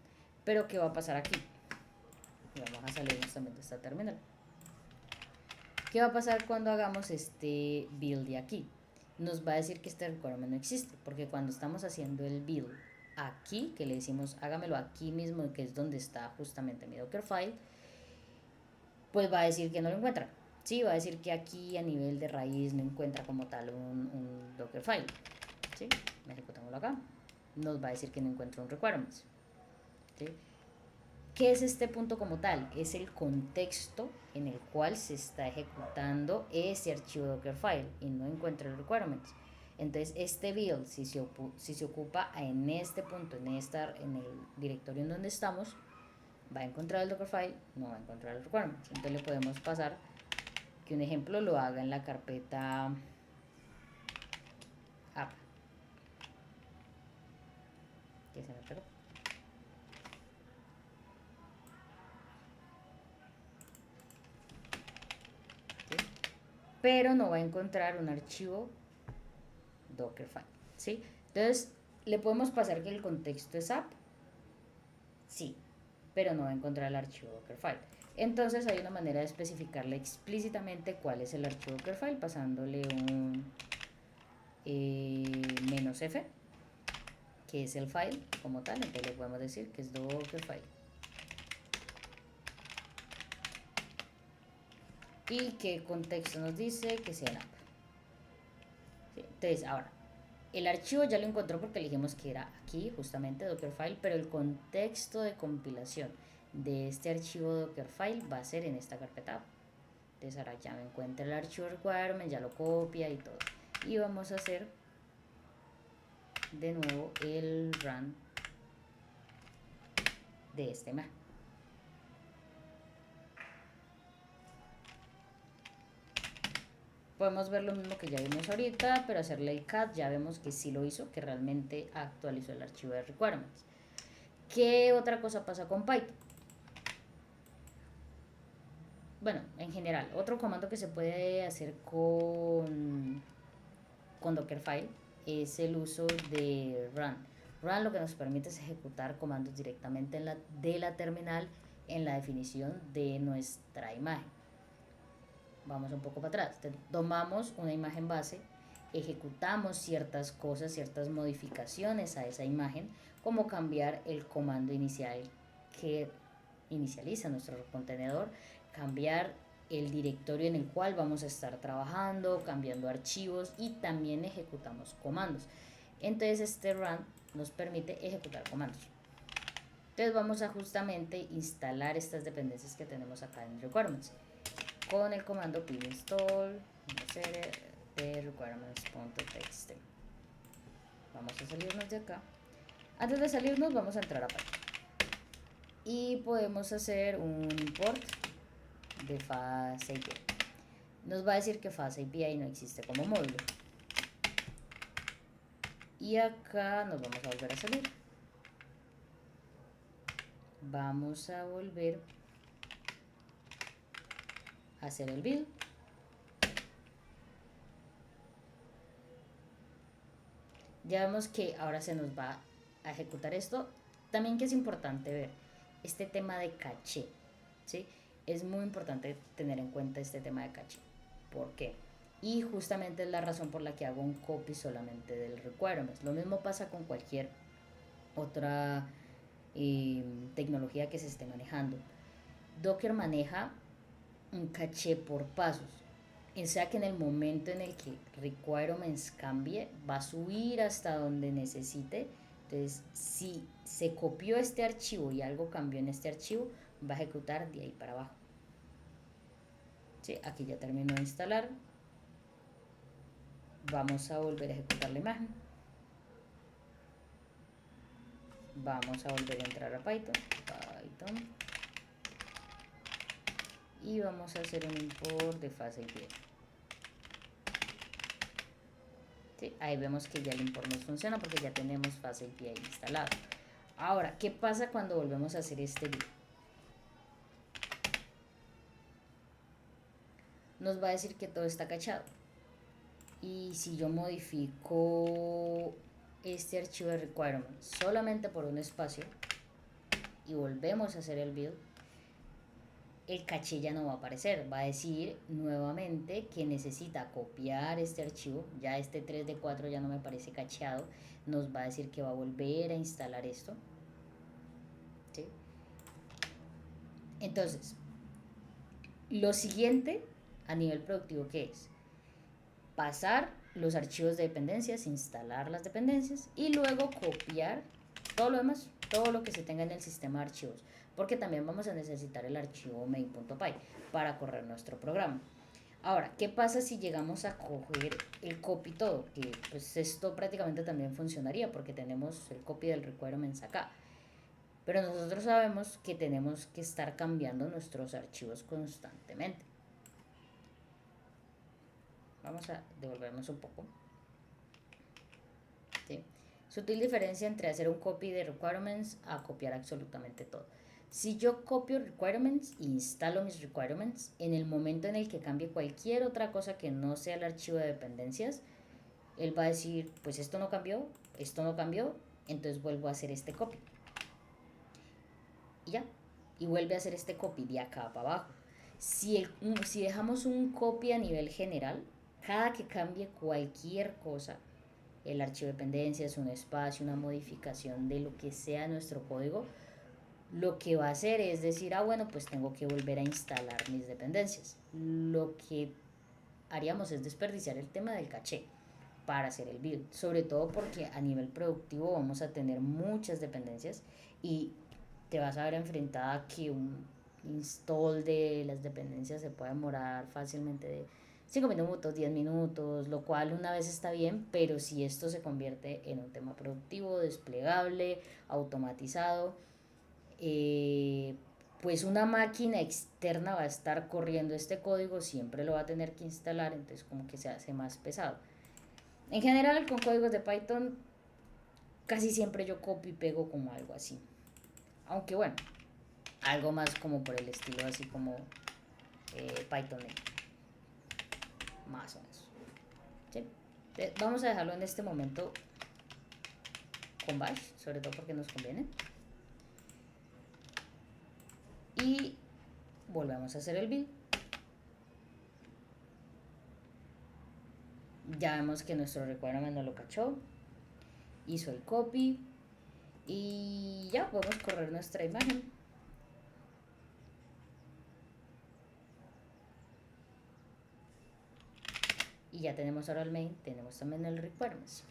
Pero, ¿qué va a pasar aquí? Y vamos a salir justamente de esta terminal. ¿Qué va a pasar cuando hagamos este build de aquí? Nos va a decir que este requirement no existe, porque cuando estamos haciendo el build aquí, que le decimos hágamelo aquí mismo, que es donde está justamente mi Dockerfile, pues va a decir que no lo encuentra. Sí, va a decir que aquí a nivel de raíz no encuentra como tal un Dockerfile. ¿Sí? Ejecutámoslo acá. Nos va a decir que no encuentra un requirements. ¿Sí? ¿Qué es este punto como tal? Es el contexto en el cual se está ejecutando ese archivo Dockerfile y no encuentra el requirements. Entonces este build, si se ocupa en este punto, en el directorio en donde estamos, va a encontrar el Dockerfile, no va a encontrar el requirements. Entonces le podemos pasar que un ejemplo lo haga en la carpeta app, que se me pegó. ¿Sí? Pero no va a encontrar un archivo Dockerfile, ¿sí? Entonces, ¿le podemos pasar que el contexto es app? Sí, pero no va a encontrar el archivo Dockerfile. Entonces hay una manera de especificarle explícitamente cuál es el archivo Dockerfile, pasándole un "-f", que es el file como tal. Entonces le podemos decir que es Dockerfile. Y qué contexto nos dice que sea en app. ¿Sí? Entonces, ahora, el archivo ya lo encontró porque dijimos que era aquí, justamente Dockerfile, pero el contexto de compilación de este archivo Dockerfile va a ser en esta carpeta. Entonces ahora ya me encuentra el archivo requirement, ya lo copia y todo. Y vamos a hacer de nuevo el run de este imagen. Podemos ver lo mismo que ya vimos ahorita, pero hacerle el cat ya vemos que sí lo hizo, que realmente actualizó el archivo de requirements. ¿Qué otra cosa pasa con Python? Bueno, en general, otro comando que se puede hacer con Dockerfile es el uso de run. Run lo que nos permite es ejecutar comandos directamente de la terminal en la definición de nuestra imagen. vamos un poco para atrás. Tomamos una imagen base, ejecutamos ciertas cosas, ciertas modificaciones a esa imagen, como cambiar el comando inicial que inicializa nuestro contenedor, cambiar el directorio en el cual vamos a estar trabajando, cambiando archivos y también ejecutamos comandos. Entonces este run nos permite ejecutar comandos. Entonces vamos a justamente instalar estas dependencias que tenemos acá en requirements con el comando pip install de requirements.txt. Vamos a salirnos de acá. Antes de salirnos vamos a entrar a Python y podemos hacer un import de FastAPI. Nos va a decir que FastAPI no existe como módulo. Y acá nos vamos a volver a salir. Vamos a volver a hacer el build. Ya vemos que ahora se nos va a ejecutar esto. También que es importante ver este tema de caché, ¿sí? Es muy importante tener en cuenta este tema de caché. ¿Por qué? Y justamente es la razón por la que hago un copy solamente del requirements. Lo mismo pasa con cualquier otra tecnología que se esté manejando. Docker maneja un caché por pasos. O sea que en el momento en el que requirements cambie, va a subir hasta donde necesite. Entonces, si se copió este archivo y algo cambió en este archivo, va a ejecutar de ahí para abajo. ¿Sí? Aquí ya terminó de instalar. Vamos a volver a ejecutar la imagen. Vamos a volver a entrar a Python. Y vamos a hacer un import de FastAPI. ¿Sí? Ahí vemos que ya el import nos funciona porque ya tenemos FastAPI instalado. Ahora, ¿qué pasa cuando volvemos a hacer este build? Nos va a decir que todo está cachado. Y si yo modifico este archivo de requirements solamente por un espacio y volvemos a hacer el build, el caché ya no va a aparecer, va a decir nuevamente que necesita copiar este archivo, ya este 3 de 4 ya no me parece cacheado, nos va a decir que va a volver a instalar esto, ¿sí? Entonces, lo siguiente a nivel productivo, ¿qué es? Pasar los archivos de dependencias, instalar las dependencias y luego copiar todo lo demás, todo lo que se tenga en el sistema de archivos, porque también vamos a necesitar el archivo main.py para correr nuestro programa. Ahora, ¿qué pasa si llegamos a coger el copy todo? Que pues esto prácticamente también funcionaría porque tenemos el copy del requirements acá. Pero nosotros sabemos que tenemos que estar cambiando nuestros archivos constantemente. Vamos a devolvernos un poco. ¿Sí? Sutil diferencia entre hacer un copy de requirements a copiar absolutamente todo. Si yo copio requirements e instalo mis requirements, en el momento en el que cambie cualquier otra cosa que no sea el archivo de dependencias, él va a decir, pues esto no cambió, entonces vuelvo a hacer este copy. Y ya, y vuelve a hacer este copy de acá para abajo. Si dejamos un copy a nivel general, cada que cambie cualquier cosa, el archivo de dependencias, un espacio, una modificación de lo que sea nuestro código, lo que va a hacer es decir, bueno, pues tengo que volver a instalar mis dependencias. Lo que haríamos es desperdiciar el tema del caché para hacer el build, sobre todo porque a nivel productivo vamos a tener muchas dependencias y te vas a ver enfrentada a que un install de las dependencias se puede demorar fácilmente de 5 minutos, 10 minutos, lo cual una vez está bien, pero si esto se convierte en un tema productivo, desplegable, automatizado, pues una máquina externa va a estar corriendo este código, siempre lo va a tener que instalar, entonces como que se hace más pesado. En general con códigos de Python casi siempre yo copio y pego como algo así, aunque bueno, algo más como por el estilo así como Python más o menos, ¿sí? Vamos a dejarlo en este momento con bash, sobre todo porque nos conviene, y volvemos a hacer el build. Ya vemos que nuestro requirement no lo cachó, hizo el copy y ya podemos correr nuestra imagen. Y ya tenemos ahora el main, tenemos también el requirements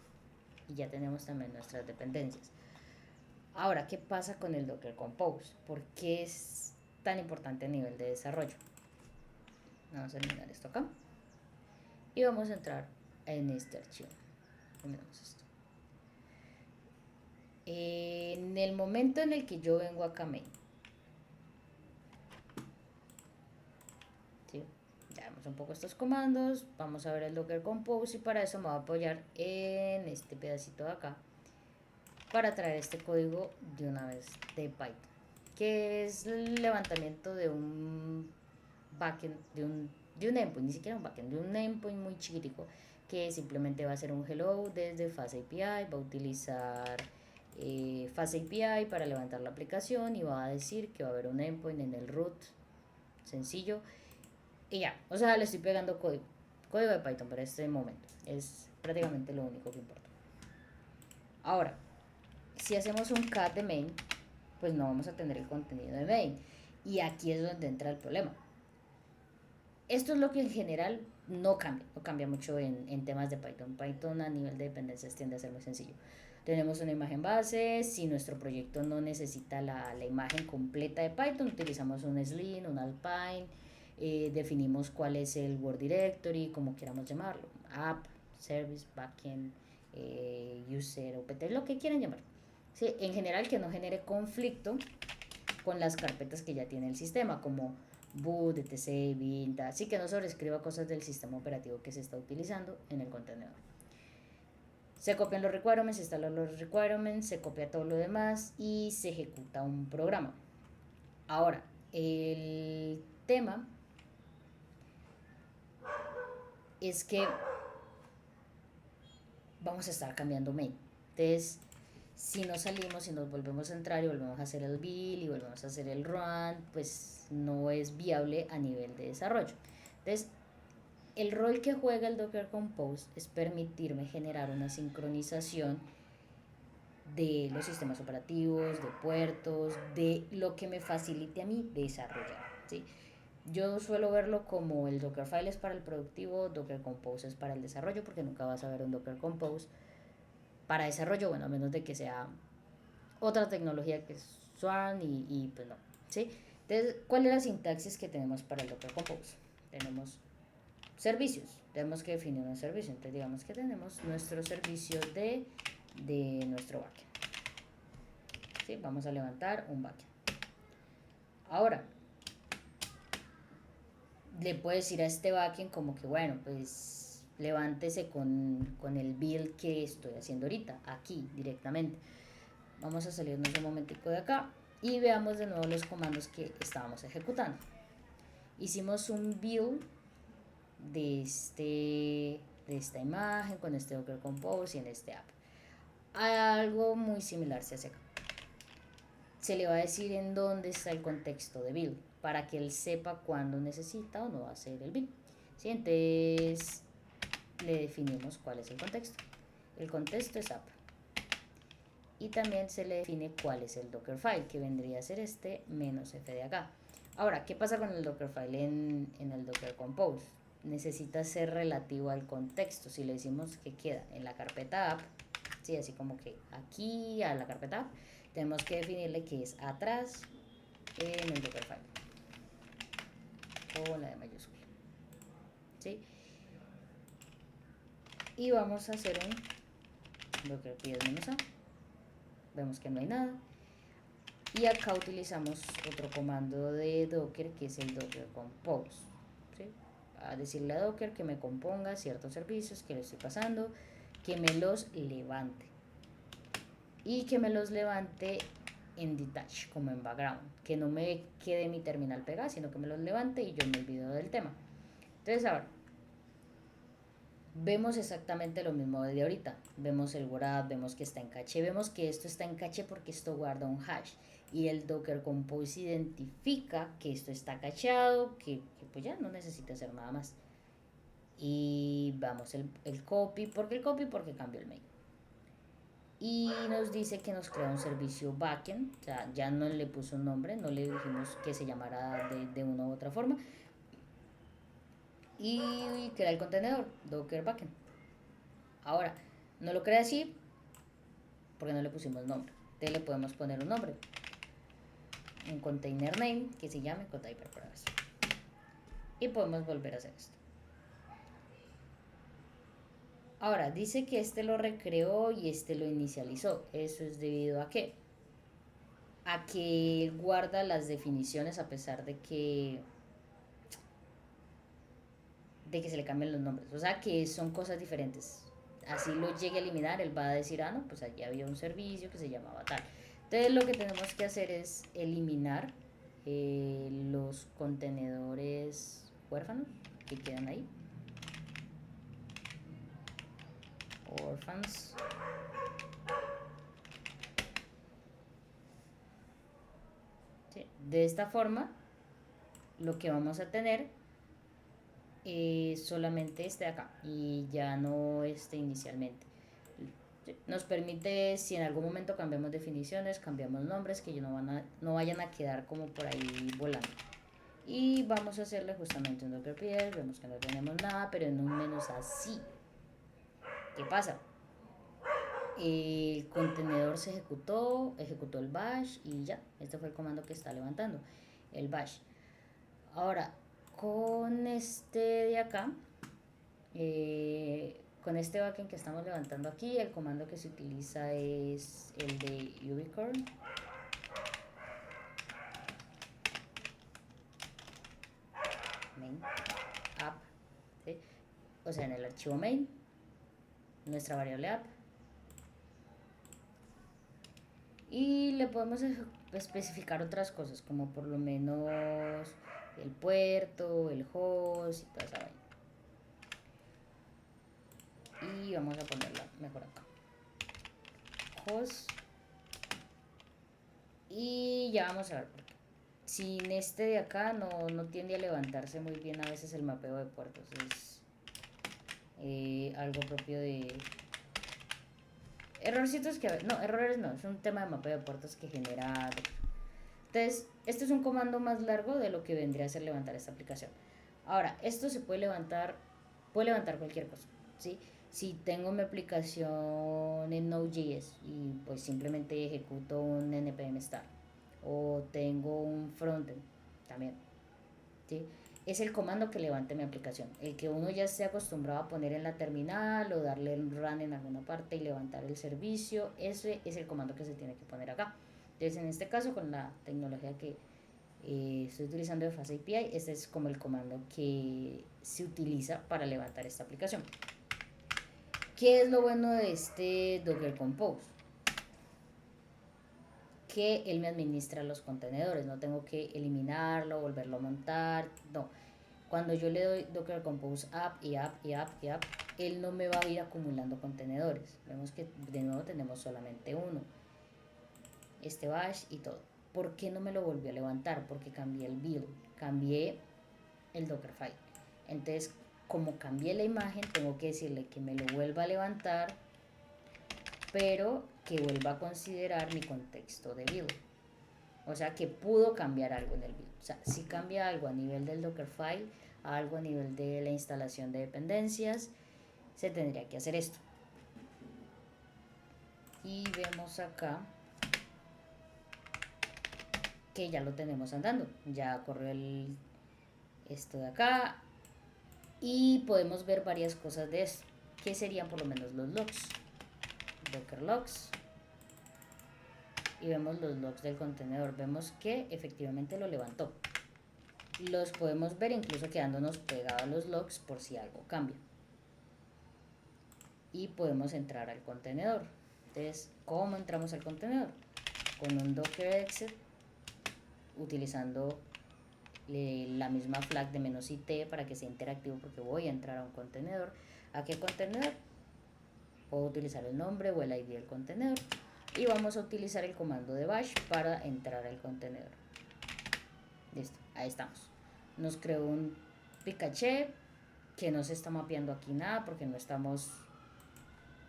y ya tenemos también nuestras dependencias. Ahora, ¿qué pasa con el Docker Compose? ¿Por qué es tan importante a nivel de desarrollo? Vamos a eliminar esto acá y vamos a entrar en este archivo. Miramos esto. En el momento en el que yo vengo acá main, ¿sí? Ya vemos un poco estos comandos, vamos a ver el Docker Compose y para eso me voy a apoyar en este pedacito de acá para traer este código de una vez de Python, que es el levantamiento de un backend, de un endpoint, ni siquiera un backend, de un endpoint muy chiquitico que simplemente va a hacer un hello desde Fast API, va a utilizar Fast API para levantar la aplicación y va a decir que va a haber un endpoint en el root sencillo y ya, o sea, le estoy pegando código de Python para este momento, es prácticamente lo único que importa. Ahora, si hacemos un cat de main, pues no vamos a tener el contenido de main. Y aquí es donde entra el problema. Esto es lo que en general no cambia mucho en temas de Python. Python a nivel de dependencias tiende a ser muy sencillo. Tenemos una imagen base, si nuestro proyecto no necesita la imagen completa de Python, utilizamos un Slim, un Alpine, definimos cuál es el Word Directory, como queramos llamarlo, app, service, backend, user, OPT, lo que quieran llamar. ¿Sí? En general que no genere conflicto con las carpetas que ya tiene el sistema, como boot, etc, bin, así que no sobreescriba cosas del sistema operativo que se está utilizando en el contenedor. Se copian los requirements, se instalan los requirements, se copia todo lo demás y se ejecuta un programa. Ahora, el tema es que vamos a estar cambiando main. Entonces, si no salimos y nos volvemos a entrar y volvemos a hacer el build y volvemos a hacer el run, pues no es viable a nivel de desarrollo. Entonces, el rol que juega el Docker Compose es permitirme generar una sincronización de los sistemas operativos, de puertos, de lo que me facilite a mí desarrollar, ¿sí? Yo suelo verlo como el Dockerfile es para el productivo, Docker Compose es para el desarrollo, porque nunca vas a ver un Docker Compose para desarrollo, bueno, a menos de que sea otra tecnología que es Swarm y pues no, ¿sí? Entonces, ¿cuál es la sintaxis que tenemos para el Docker Compose? Tenemos servicios, tenemos que definir un servicio, entonces digamos que tenemos nuestro servicio de nuestro backend, ¿sí? Vamos a levantar un backend. Ahora, le puedes decir a este backend como que bueno, pues levántese con el build que estoy haciendo ahorita, aquí directamente. Vamos a salirnos un momentico de acá y veamos de nuevo los comandos que estábamos ejecutando. Hicimos un build de esta imagen con este Docker Compose y en este app. Algo muy similar se hace acá. Se le va a decir en dónde está el contexto de build para que él sepa cuándo necesita o no hacer el build. ¿Sí? Entonces le definimos cuál es el contexto. El contexto es app. Y también se le define cuál es el Dockerfile, que vendría a ser este -f de acá. Ahora, ¿qué pasa con el Dockerfile en el Docker Compose? Necesita ser relativo al contexto. Si le decimos que queda en la carpeta app, ¿sí? Así como que aquí a la carpeta app, tenemos que definirle que es atrás en el Dockerfile con la de mayúscula, ¿sí? Y vamos a hacer un docker -a. Vemos que no hay nada. Y acá utilizamos otro comando de Docker que es el Docker Compose, ¿sí? A decirle a Docker que me componga ciertos servicios que le estoy pasando, que me los levante. Y que me los levante en detach, como en background, que no me quede mi terminal pegada, sino que me los levante y yo me olvido del tema. Entonces ahora, vemos exactamente lo mismo de ahorita. Vemos el grab, vemos que está en caché, vemos que esto está en caché porque esto guarda un hash. Y el Docker Compose identifica que esto está cacheado, que pues ya no necesita hacer nada más. y vamos el copy, porque cambió el main. Y nos dice que nos crea un servicio backend, o sea, ya no le puso un nombre, no le dijimos que se llamara de una u otra forma, y crea el contenedor, Docker backend. Ahora, no lo crea así porque no le pusimos nombre. Entonces le podemos poner un nombre, un container name que se llame container privacy. Y podemos volver a hacer esto. Ahora, dice que este lo recreó y este lo inicializó. ¿Eso es debido a qué? A que guarda las definiciones a pesar de que se le cambien los nombres. O sea, que son cosas diferentes. Así lo llegue a eliminar, él va a decir, ah, no, pues allí había un servicio que se llamaba tal. Entonces lo que tenemos que hacer es eliminar los contenedores huérfanos que quedan ahí. Orphans. ¿Sí? De esta forma, lo que vamos a tener es solamente este de acá y ya no este inicialmente. Nos permite, si en algún momento cambiamos definiciones, cambiamos nombres, que no vayan a quedar como por ahí volando. Y vamos a hacerle justamente un docker pl, vemos que no tenemos nada, pero en un menos así. ¿Qué pasa? El contenedor se ejecutó el bash y ya, este fue el comando que está levantando, el bash. Ahora, con este de acá, con este backend que estamos levantando aquí, el comando que se utiliza es el de ubicorn. Main, app, ¿sí? O sea, en el archivo main, nuestra variable app. Y le podemos especificar otras cosas, como por lo menos el puerto, el host y toda esa vaina. Y vamos a ponerla mejor acá. Host. Y ya vamos a ver por qué. Sin este de acá no tiende a levantarse muy bien a veces el mapeo de puertos. Es algo propio de... Errorcitos que... No, errores no. Es un tema de mapeo de puertos que genera... Entonces, este es un comando más largo de lo que vendría a ser levantar esta aplicación. Ahora, esto se puede levantar cualquier cosa, ¿sí? Si tengo mi aplicación en Node.js y pues simplemente ejecuto un npm start, o tengo un frontend también, ¿sí? Es el comando que levante mi aplicación, el que uno ya esté acostumbrado a poner en la terminal o darle el run en alguna parte y levantar el servicio. Ese es el comando que se tiene que poner acá. Entonces, en este caso, con la tecnología que estoy utilizando de Fast API, este es como el comando que se utiliza para levantar esta aplicación. ¿Qué es lo bueno de este Docker Compose? Que él me administra los contenedores, no tengo que eliminarlo, volverlo a montar, no. Cuando yo le doy Docker Compose app y app y app y app, él no me va a ir acumulando contenedores. Vemos que de nuevo tenemos solamente uno, este bash y todo. ¿Por qué no me lo volvió a levantar? Porque cambié el build, cambié el Dockerfile. Entonces, como cambié la imagen, tengo que decirle que me lo vuelva a levantar, pero que vuelva a considerar mi contexto de build. O sea, que pudo cambiar algo en el build. O sea, si cambia algo a nivel del Dockerfile, algo a nivel de la instalación de dependencias, se tendría que hacer esto. Y vemos acá que ya lo tenemos andando. Ya corrió esto de acá. Y podemos ver varias cosas de esto, que serían por lo menos los logs. Docker logs. Y vemos los logs del contenedor. Vemos que efectivamente lo levantó. Los podemos ver incluso quedándonos pegados los logs por si algo cambia. Y podemos entrar al contenedor. Entonces, ¿cómo entramos al contenedor? Con un docker exit, utilizando la misma flag de -it para que sea interactivo, porque voy a entrar a un contenedor. ¿A qué contenedor? Puedo utilizar el nombre o el ID del contenedor, y vamos a utilizar el comando de bash para entrar al contenedor. Listo, ahí estamos. Nos creó un Pikachu que no se está mapeando aquí nada porque no estamos,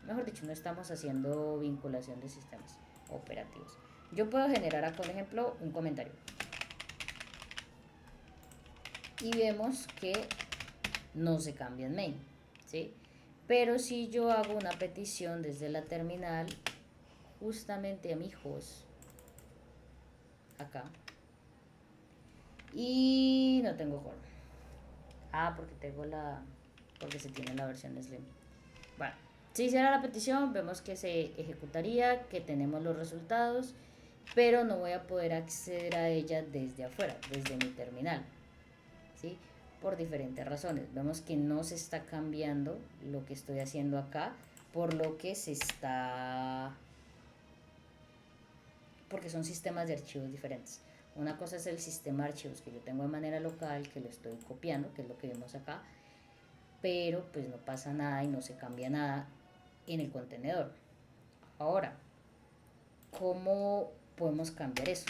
mejor dicho, no estamos haciendo vinculación de sistemas operativos. Yo puedo generar acá, por ejemplo, un comentario. Y vemos que no se cambia en main, ¿sí? Pero si yo hago una petición desde la terminal, justamente a mi host, acá, y no tengo core. Porque porque se tiene la versión Slim. Bueno, si hiciera la petición, vemos que se ejecutaría, que tenemos los resultados, pero no voy a poder acceder a ella desde afuera, desde mi terminal, ¿sí? Por diferentes razones. Vemos que no se está cambiando lo que estoy haciendo acá, por lo que porque son sistemas de archivos diferentes. Una cosa es el sistema de archivos que yo tengo de manera local, que lo estoy copiando, que es lo que vemos acá, pero pues no pasa nada y no se cambia nada en el contenedor. Ahora, ¿cómo podemos cambiar eso?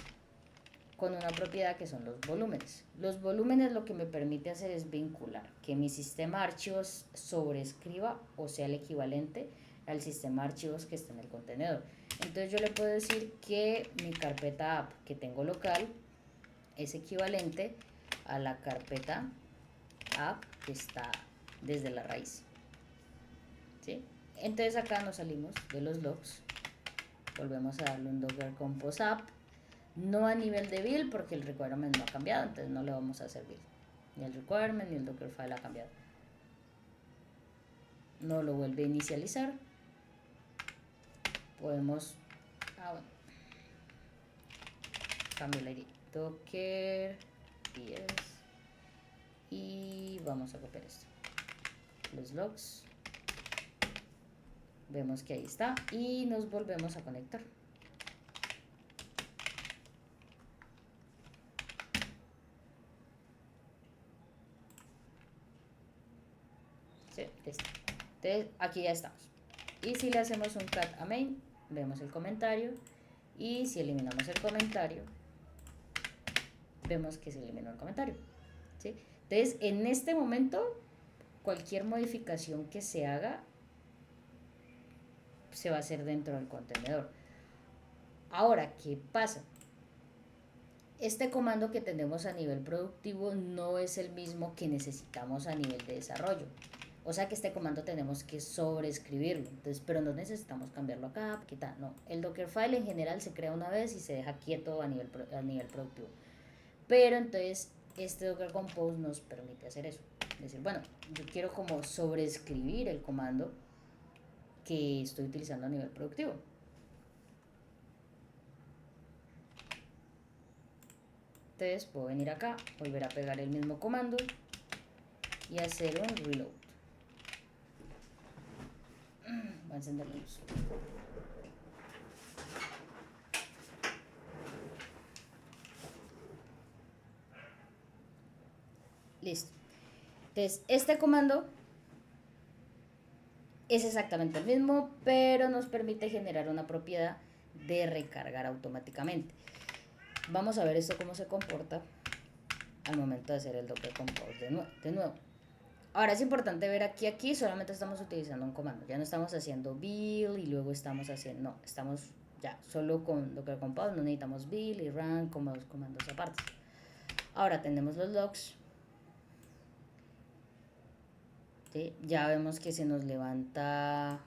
Con una propiedad que son los volúmenes. Los volúmenes lo que me permite hacer es vincular que mi sistema de archivos sobrescriba o sea el equivalente al sistema de archivos que está en el contenedor. Entonces yo le puedo decir que mi carpeta app que tengo local es equivalente a la carpeta app que está desde la raíz, ¿sí? Entonces acá nos salimos de los logs, volvemos a darle un docker compose app, no a nivel de build porque el requirement no ha cambiado, entonces no le vamos a hacer build, ni el requirement ni el docker file ha cambiado. No lo vuelve a inicializar, podemos cambio la ID docker 10 y vamos a copiar esto, los logs, vemos que ahí está y nos volvemos a conectar. Sí, listo. Entonces aquí ya estamos. Y si le hacemos un cat a main, vemos el comentario. Y si eliminamos el comentario, vemos que se eliminó el comentario, ¿sí? Entonces en este momento cualquier modificación que se haga se va a hacer dentro del contenedor. Ahora, ¿qué pasa? Este comando que tenemos a nivel productivo no es el mismo que necesitamos a nivel de desarrollo. O sea que este comando tenemos que sobreescribirlo. Entonces, pero no necesitamos cambiarlo acá, quitar, no. El Dockerfile en general se crea una vez y se deja quieto a nivel productivo. Pero entonces este Docker Compose nos permite hacer eso. Es decir, bueno, yo quiero como sobreescribir el comando que estoy utilizando a nivel productivo. Entonces puedo venir acá, volver a pegar el mismo comando y hacer un reload. Voy a encender la luz. Listo. Entonces este comando es exactamente el mismo, pero nos permite generar una propiedad de recargar automáticamente. Vamos a ver esto cómo se comporta al momento de hacer el Docker Compose de nuevo. Ahora es importante ver aquí solamente estamos utilizando un comando, ya no estamos haciendo build y luego estamos haciendo, no, estamos ya solo con Docker Compose, no necesitamos build y run como dos comandos aparte. Ahora tenemos los logs, ¿sí? Ya vemos que se nos levanta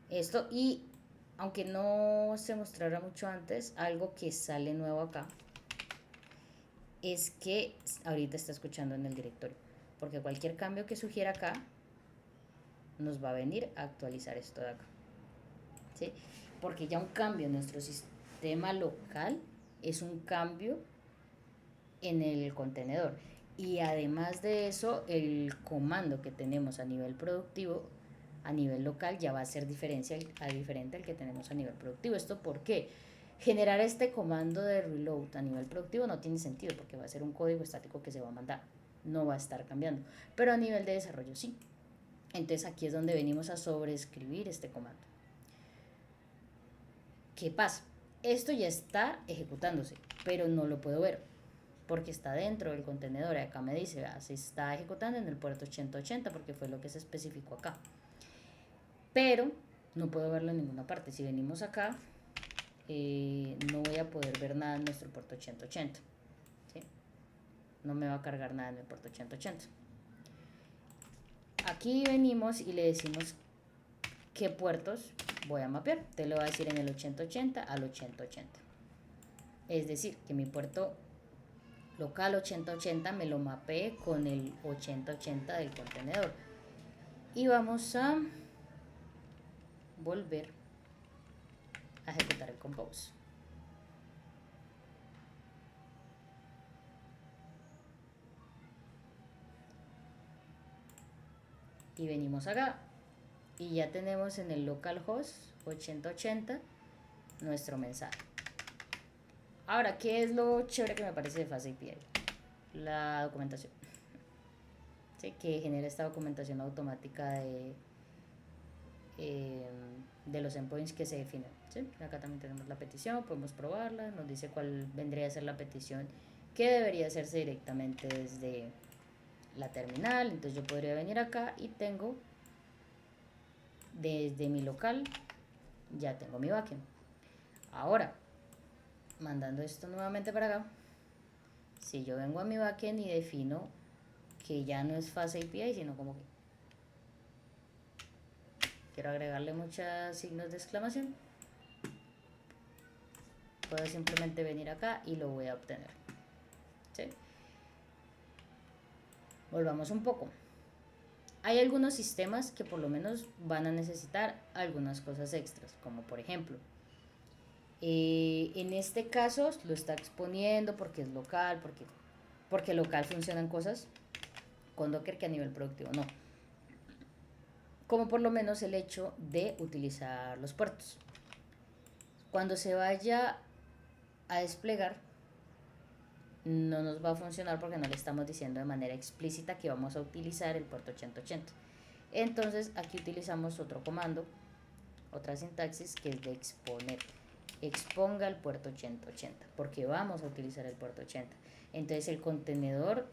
esto y aunque no se mostrara mucho antes, algo que sale nuevo acá es que ahorita está escuchando en el directorio, porque cualquier cambio que sugiera acá nos va a venir a actualizar esto de acá, ¿sí? Porque ya un cambio en nuestro sistema local es un cambio en el contenedor y además de eso el comando que tenemos a nivel productivo a nivel local ya va a ser diferente al que tenemos a nivel productivo. ¿Esto por qué? Generar este comando de reload a nivel productivo no tiene sentido porque va a ser un código estático que se va a mandar, no va a estar cambiando, pero a nivel de desarrollo sí. Entonces aquí es donde venimos a sobreescribir este comando. ¿Qué pasa? Esto ya está ejecutándose, pero no lo puedo ver. porque está dentro del contenedor. Y acá me dice, vea, se está ejecutando en el puerto 8080 porque fue lo que se especificó acá. Pero no puedo verlo en ninguna parte. Si venimos acá, no voy a poder ver nada en nuestro puerto 8080. ¿Sí? No me va a cargar nada en el puerto 8080. Aquí venimos y le decimos qué puertos voy a mapear. Te lo voy a decir en el 8080 al 8080. Es decir, que mi puerto local 8080 me lo mapeé con el 8080 del contenedor. Y vamos a volver a ejecutar el compose. Y venimos acá y ya tenemos en el localhost 8080 nuestro mensaje. Ahora, ¿qué es lo chévere que me parece de FastAPI? La documentación. ¿Sí? Que genera esta documentación automática de los endpoints que se definen. ¿Sí? Acá también tenemos la petición, podemos probarla, nos dice cuál vendría a ser la petición que debería hacerse directamente desde la terminal. Entonces yo podría venir acá y tengo desde mi local, ya tengo mi backend. Ahora, mandando esto nuevamente para acá, si yo vengo a mi backend y defino que ya no es FastAPI, sino como que quiero agregarle muchos signos de exclamación, puedo simplemente venir acá y lo voy a obtener. ¿Sí? Volvamos un poco. Hay algunos sistemas que por lo menos van a necesitar algunas cosas extras, como por ejemplo, en este caso lo está exponiendo porque es local, porque local funcionan cosas con Docker que a nivel productivo no. Como por lo menos el hecho de utilizar los puertos. Cuando se vaya a desplegar, no nos va a funcionar porque no le estamos diciendo de manera explícita que vamos a utilizar el puerto 8080. Entonces aquí utilizamos otro comando, otra sintaxis que es de exponer. Exponga el puerto 8080 porque vamos a utilizar el puerto 80. Entonces el contenedor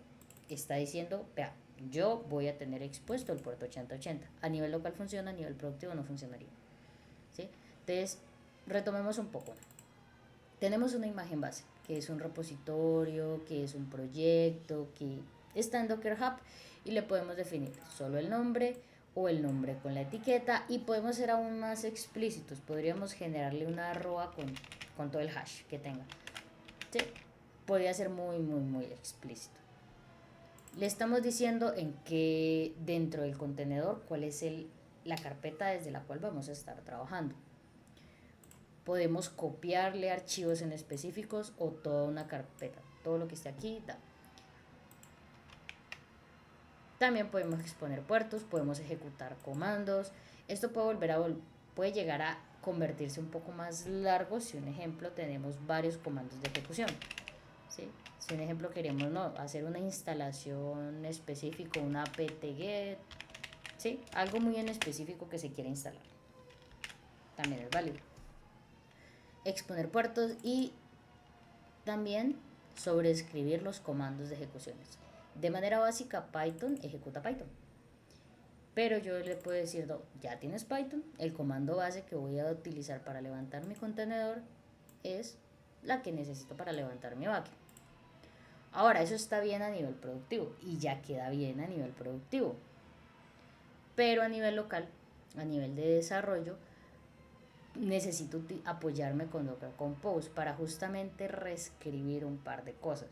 está diciendo, vea, yo voy a tener expuesto el puerto 8080. A nivel local funciona, a nivel productivo no funcionaría. ¿Sí? Entonces, retomemos un poco. Tenemos una imagen base, que es un repositorio, que es un proyecto, que está en Docker Hub y le podemos definir solo el nombre o el nombre con la etiqueta y podemos ser aún más explícitos. Podríamos generarle una arroba con todo el hash que tenga. ¿Sí? Podría ser muy explícito. Le estamos diciendo en que dentro del contenedor cuál es la carpeta desde la cual vamos a estar trabajando. Podemos copiarle archivos en específicos o toda una carpeta, todo lo que esté aquí. También podemos exponer puertos, podemos ejecutar comandos. Esto puede llegar a convertirse un poco más largo si un ejemplo tenemos varios comandos de ejecución. ¿Sí? Si un ejemplo queremos hacer una instalación específica, una apt-get, ¿sí? Algo muy en específico que se quiere instalar, también es válido. Exponer puertos y también sobreescribir los comandos de ejecuciones. De manera básica, Python ejecuta Python. Pero yo le puedo decir, no, ya tienes Python, el comando base que voy a utilizar para levantar mi contenedor es la que necesito para levantar mi backend. Ahora, eso está bien a nivel productivo y ya queda bien a nivel productivo. Pero a nivel local, a nivel de desarrollo, necesito apoyarme con Docker Compose para justamente reescribir un par de cosas.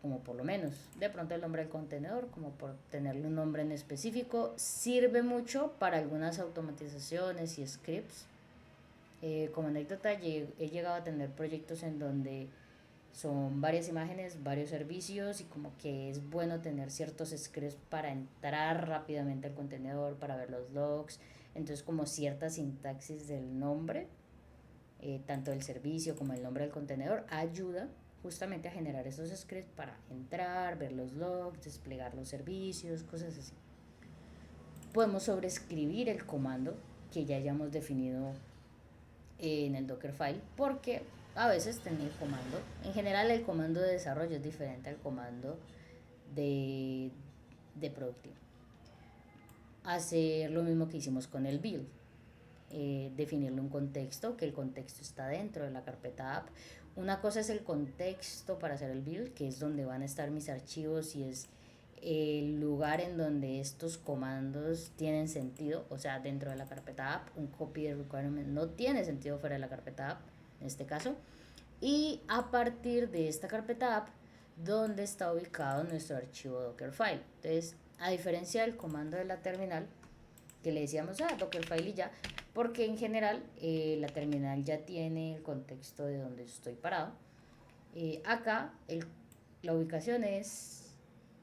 Como por lo menos, de pronto el nombre del contenedor, como por tenerle un nombre en específico, sirve mucho para algunas automatizaciones y scripts. Como anécdota, he llegado a tener proyectos en donde son varias imágenes, varios servicios y como que es bueno tener ciertos scripts para entrar rápidamente al contenedor, para ver los logs. Entonces como cierta sintaxis del nombre, tanto del servicio como el nombre del contenedor, ayuda justamente a generar esos scripts para entrar, ver los logs, desplegar los servicios, cosas así. Podemos sobreescribir el comando que ya hayamos definido en el Dockerfile porque a veces tener comando. En general el comando de desarrollo es diferente al comando de, de productivo. Hacer lo mismo que hicimos con el build. Definirle un contexto, que el contexto está dentro de la carpeta app. Una cosa es el contexto para hacer el build, que es donde van a estar mis archivos y es el lugar en donde estos comandos tienen sentido, o sea, dentro de la carpeta app. Un copy de requirement no tiene sentido fuera de la carpeta app, en este caso. Y a partir de esta carpeta app, donde está ubicado nuestro archivo Dockerfile. Entonces, a diferencia del comando de la terminal, que le decíamos Dockerfile y ya, porque en general la terminal ya tiene el contexto de donde estoy parado. Acá la ubicación es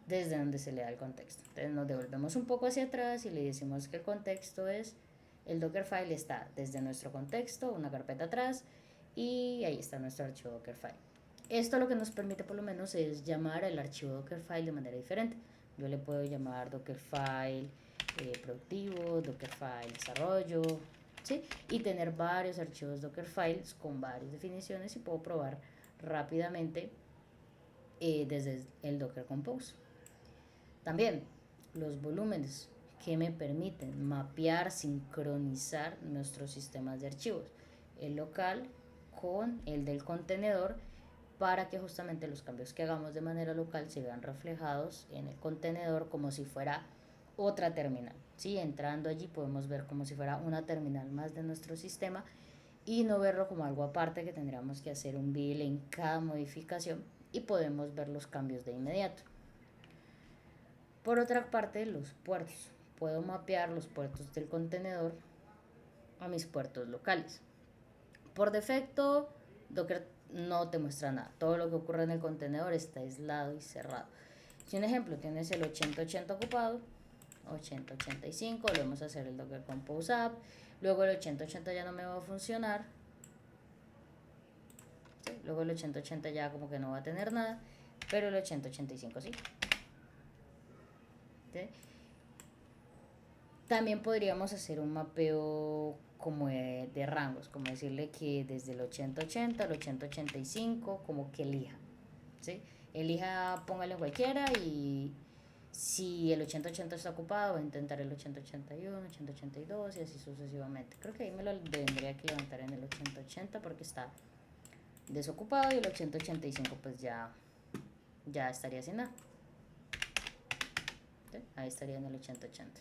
desde donde se le da el contexto. Entonces nos devolvemos un poco hacia atrás y le decimos que el contexto es, el Dockerfile está desde nuestro contexto, una carpeta atrás, y ahí está nuestro archivo Dockerfile. Esto lo que nos permite por lo menos es llamar al archivo Dockerfile de manera diferente. Yo le puedo llamar Dockerfile productivo, Dockerfile desarrollo, ¿sí? Y tener varios archivos Dockerfiles con varias definiciones y puedo probar rápidamente desde el Docker Compose. También los volúmenes que me permiten mapear, sincronizar nuestros sistemas de archivos, el local con el del contenedor, para que justamente los cambios que hagamos de manera local se vean reflejados en el contenedor como si fuera otra terminal. ¿Sí? Entrando allí podemos ver como si fuera una terminal más de nuestro sistema y no verlo como algo aparte que tendríamos que hacer un build en cada modificación y podemos ver los cambios de inmediato. Por otra parte, los puertos. Puedo mapear los puertos del contenedor a mis puertos locales. Por defecto, Docker no te muestra nada. Todo lo que ocurre en el contenedor está aislado y cerrado. Si un ejemplo tienes el 8080 ocupado, 8085, lo vamos a hacer el Docker Compose App. Luego el 8080 ya no me va a funcionar. ¿Sí? Luego el 8080 ya como que no va a tener nada, pero el 8085 sí. ¿Sí? También podríamos hacer un mapeo como de rangos, como decirle que desde el 8080 al 8085 como que elija, ¿sí? Elija, póngale cualquiera y si el 8080 está ocupado, voy a intentar el 8081, 8082 y así sucesivamente. Creo que ahí me lo tendría que levantar en el 8080 porque está desocupado y el 8085 pues ya estaría sin nada. ¿Sí? Ahí estaría en el 8080.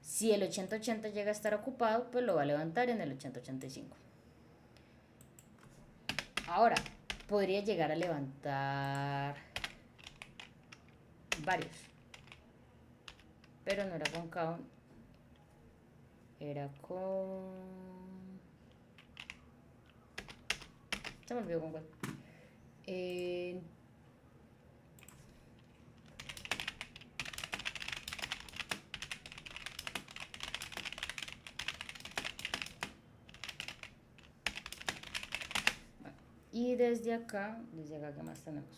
Si el 8080 llega a estar ocupado, pues lo va a levantar en el 8085. Ahora, podría llegar a levantar varios, pero no era con count, era con... Se me olvidó con cuál. Y desde acá, ¿qué más tenemos?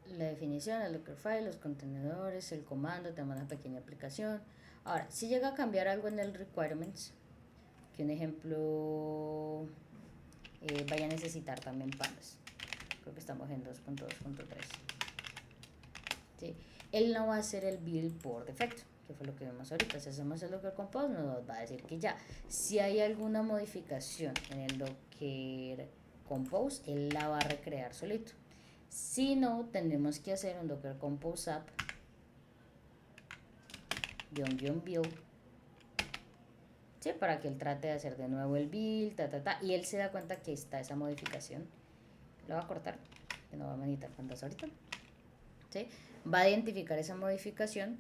La definición, el Dockerfile, los contenedores, el comando, tenemos una pequeña aplicación. Ahora, si llega a cambiar algo en el requirements, que un ejemplo vaya a necesitar también pandas. Creo que estamos en 2.2.3. ¿Sí? Él no va a hacer el build por defecto, que fue lo que vimos ahorita. Si hacemos el Docker Compose, nos va a decir que ya. Si hay alguna modificación en el Docker Compose, él la va a recrear solito. Si no, tendremos que hacer un Docker Compose App --build, ¿sí? Para que él trate de hacer de nuevo el build, y él se da cuenta que está esa modificación. Lo va a cortar, que no va a necesitar pandas ahorita. ¿Sí? Va a identificar esa modificación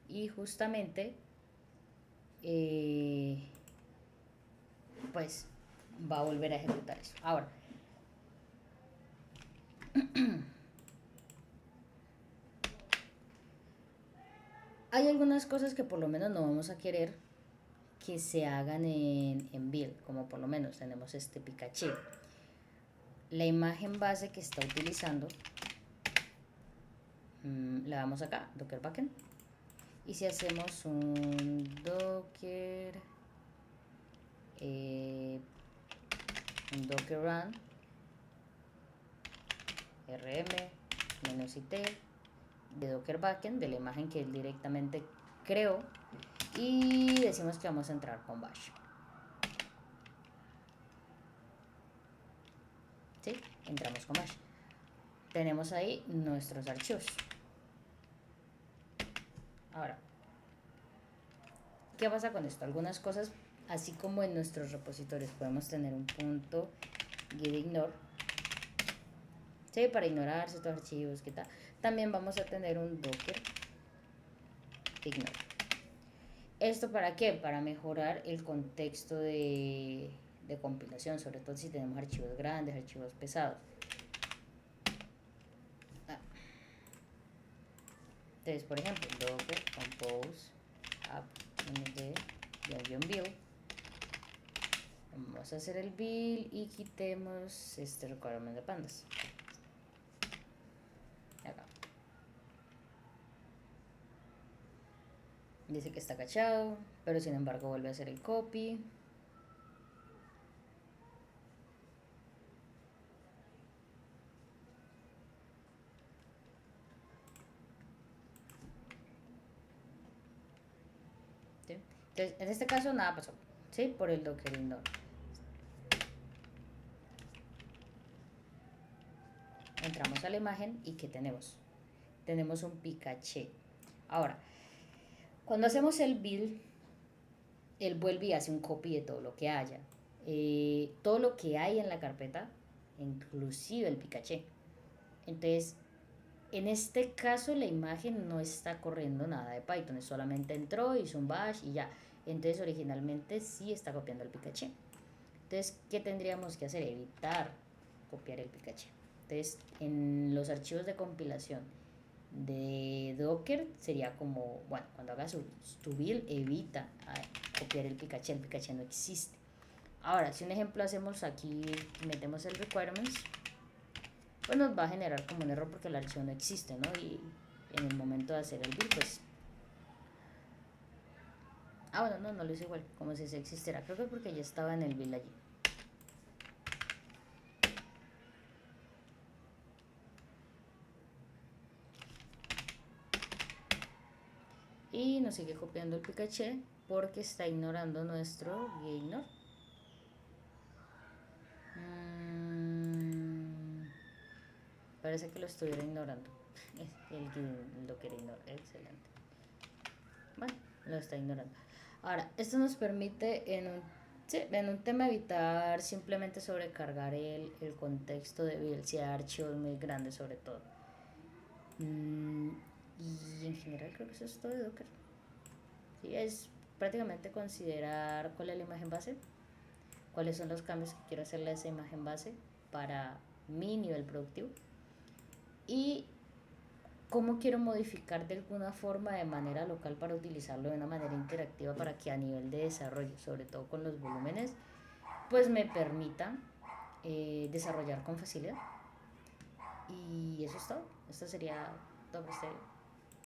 y justamente pues va a volver a ejecutar eso. Ahora, hay algunas cosas que por lo menos no vamos a querer que se hagan en build, como por lo menos tenemos este Pikachu. La imagen base que está utilizando, la damos acá, Docker Backend, Y si hacemos un docker run rm-it de docker backend, de la imagen que él directamente creó, y decimos que vamos a entrar con bash. ¿Sí? Entramos con bash. Tenemos ahí nuestros archivos. Ahora, ¿qué pasa con esto? Algunas cosas, así como en nuestros repositorios podemos tener un punto gitignore, ¿sí? Para ignorar ciertos archivos, ¿qué tal? También vamos a tener un docker ignore. ¿Esto para qué? Para mejorar el contexto de compilación, sobre todo si tenemos archivos grandes, archivos pesados. Entonces, por ejemplo, docker compose app md-build. Vamos a hacer el build y quitemos este requirement de pandas. Acá. Dice que está cachado, pero sin embargo vuelve a hacer el copy. ¿Sí? Entonces, en este caso nada pasó, ¿sí? Por el docker ignore. Entramos a la imagen y ¿qué tenemos? Tenemos un picaché. Ahora, cuando hacemos el build, él vuelve y hace un copy de todo lo que haya. Todo lo que hay en la carpeta, inclusive el picaché. Entonces, en este caso la imagen no está corriendo nada de Python, solamente entró, hizo un bash y ya. Entonces originalmente sí está copiando el picaché. Entonces, ¿qué tendríamos que hacer? Evitar copiar el picaché. Entonces, en los archivos de compilación de Docker sería como, bueno, cuando hagas tu build, evita copiar el picaché no existe. Ahora, si un ejemplo hacemos aquí, metemos el requirements, pues nos va a generar como un error porque el archivo no existe, ¿no? Y en el momento de hacer el build, pues... bueno, no lo hice igual, como si se existiera. Creo que porque ya estaba en el build allí. Y nos sigue copiando el picaché porque está ignorando nuestro ignore. Parece que lo estuviera ignorando. El docker ignore, excelente. Bueno, lo está ignorando. Ahora, esto nos permite en un tema evitar simplemente sobrecargar el contexto de build, si hay archivos muy grandes sobre todo. Y en general creo que eso es todo de Docker. Sí, es prácticamente considerar cuál es la imagen base, cuáles son los cambios que quiero hacerle a esa imagen base para mi nivel productivo y cómo quiero modificar de alguna forma de manera local para utilizarlo de una manera interactiva para que a nivel de desarrollo, sobre todo con los volúmenes, pues me permita desarrollar con facilidad. Y eso es todo. Esto sería todo por este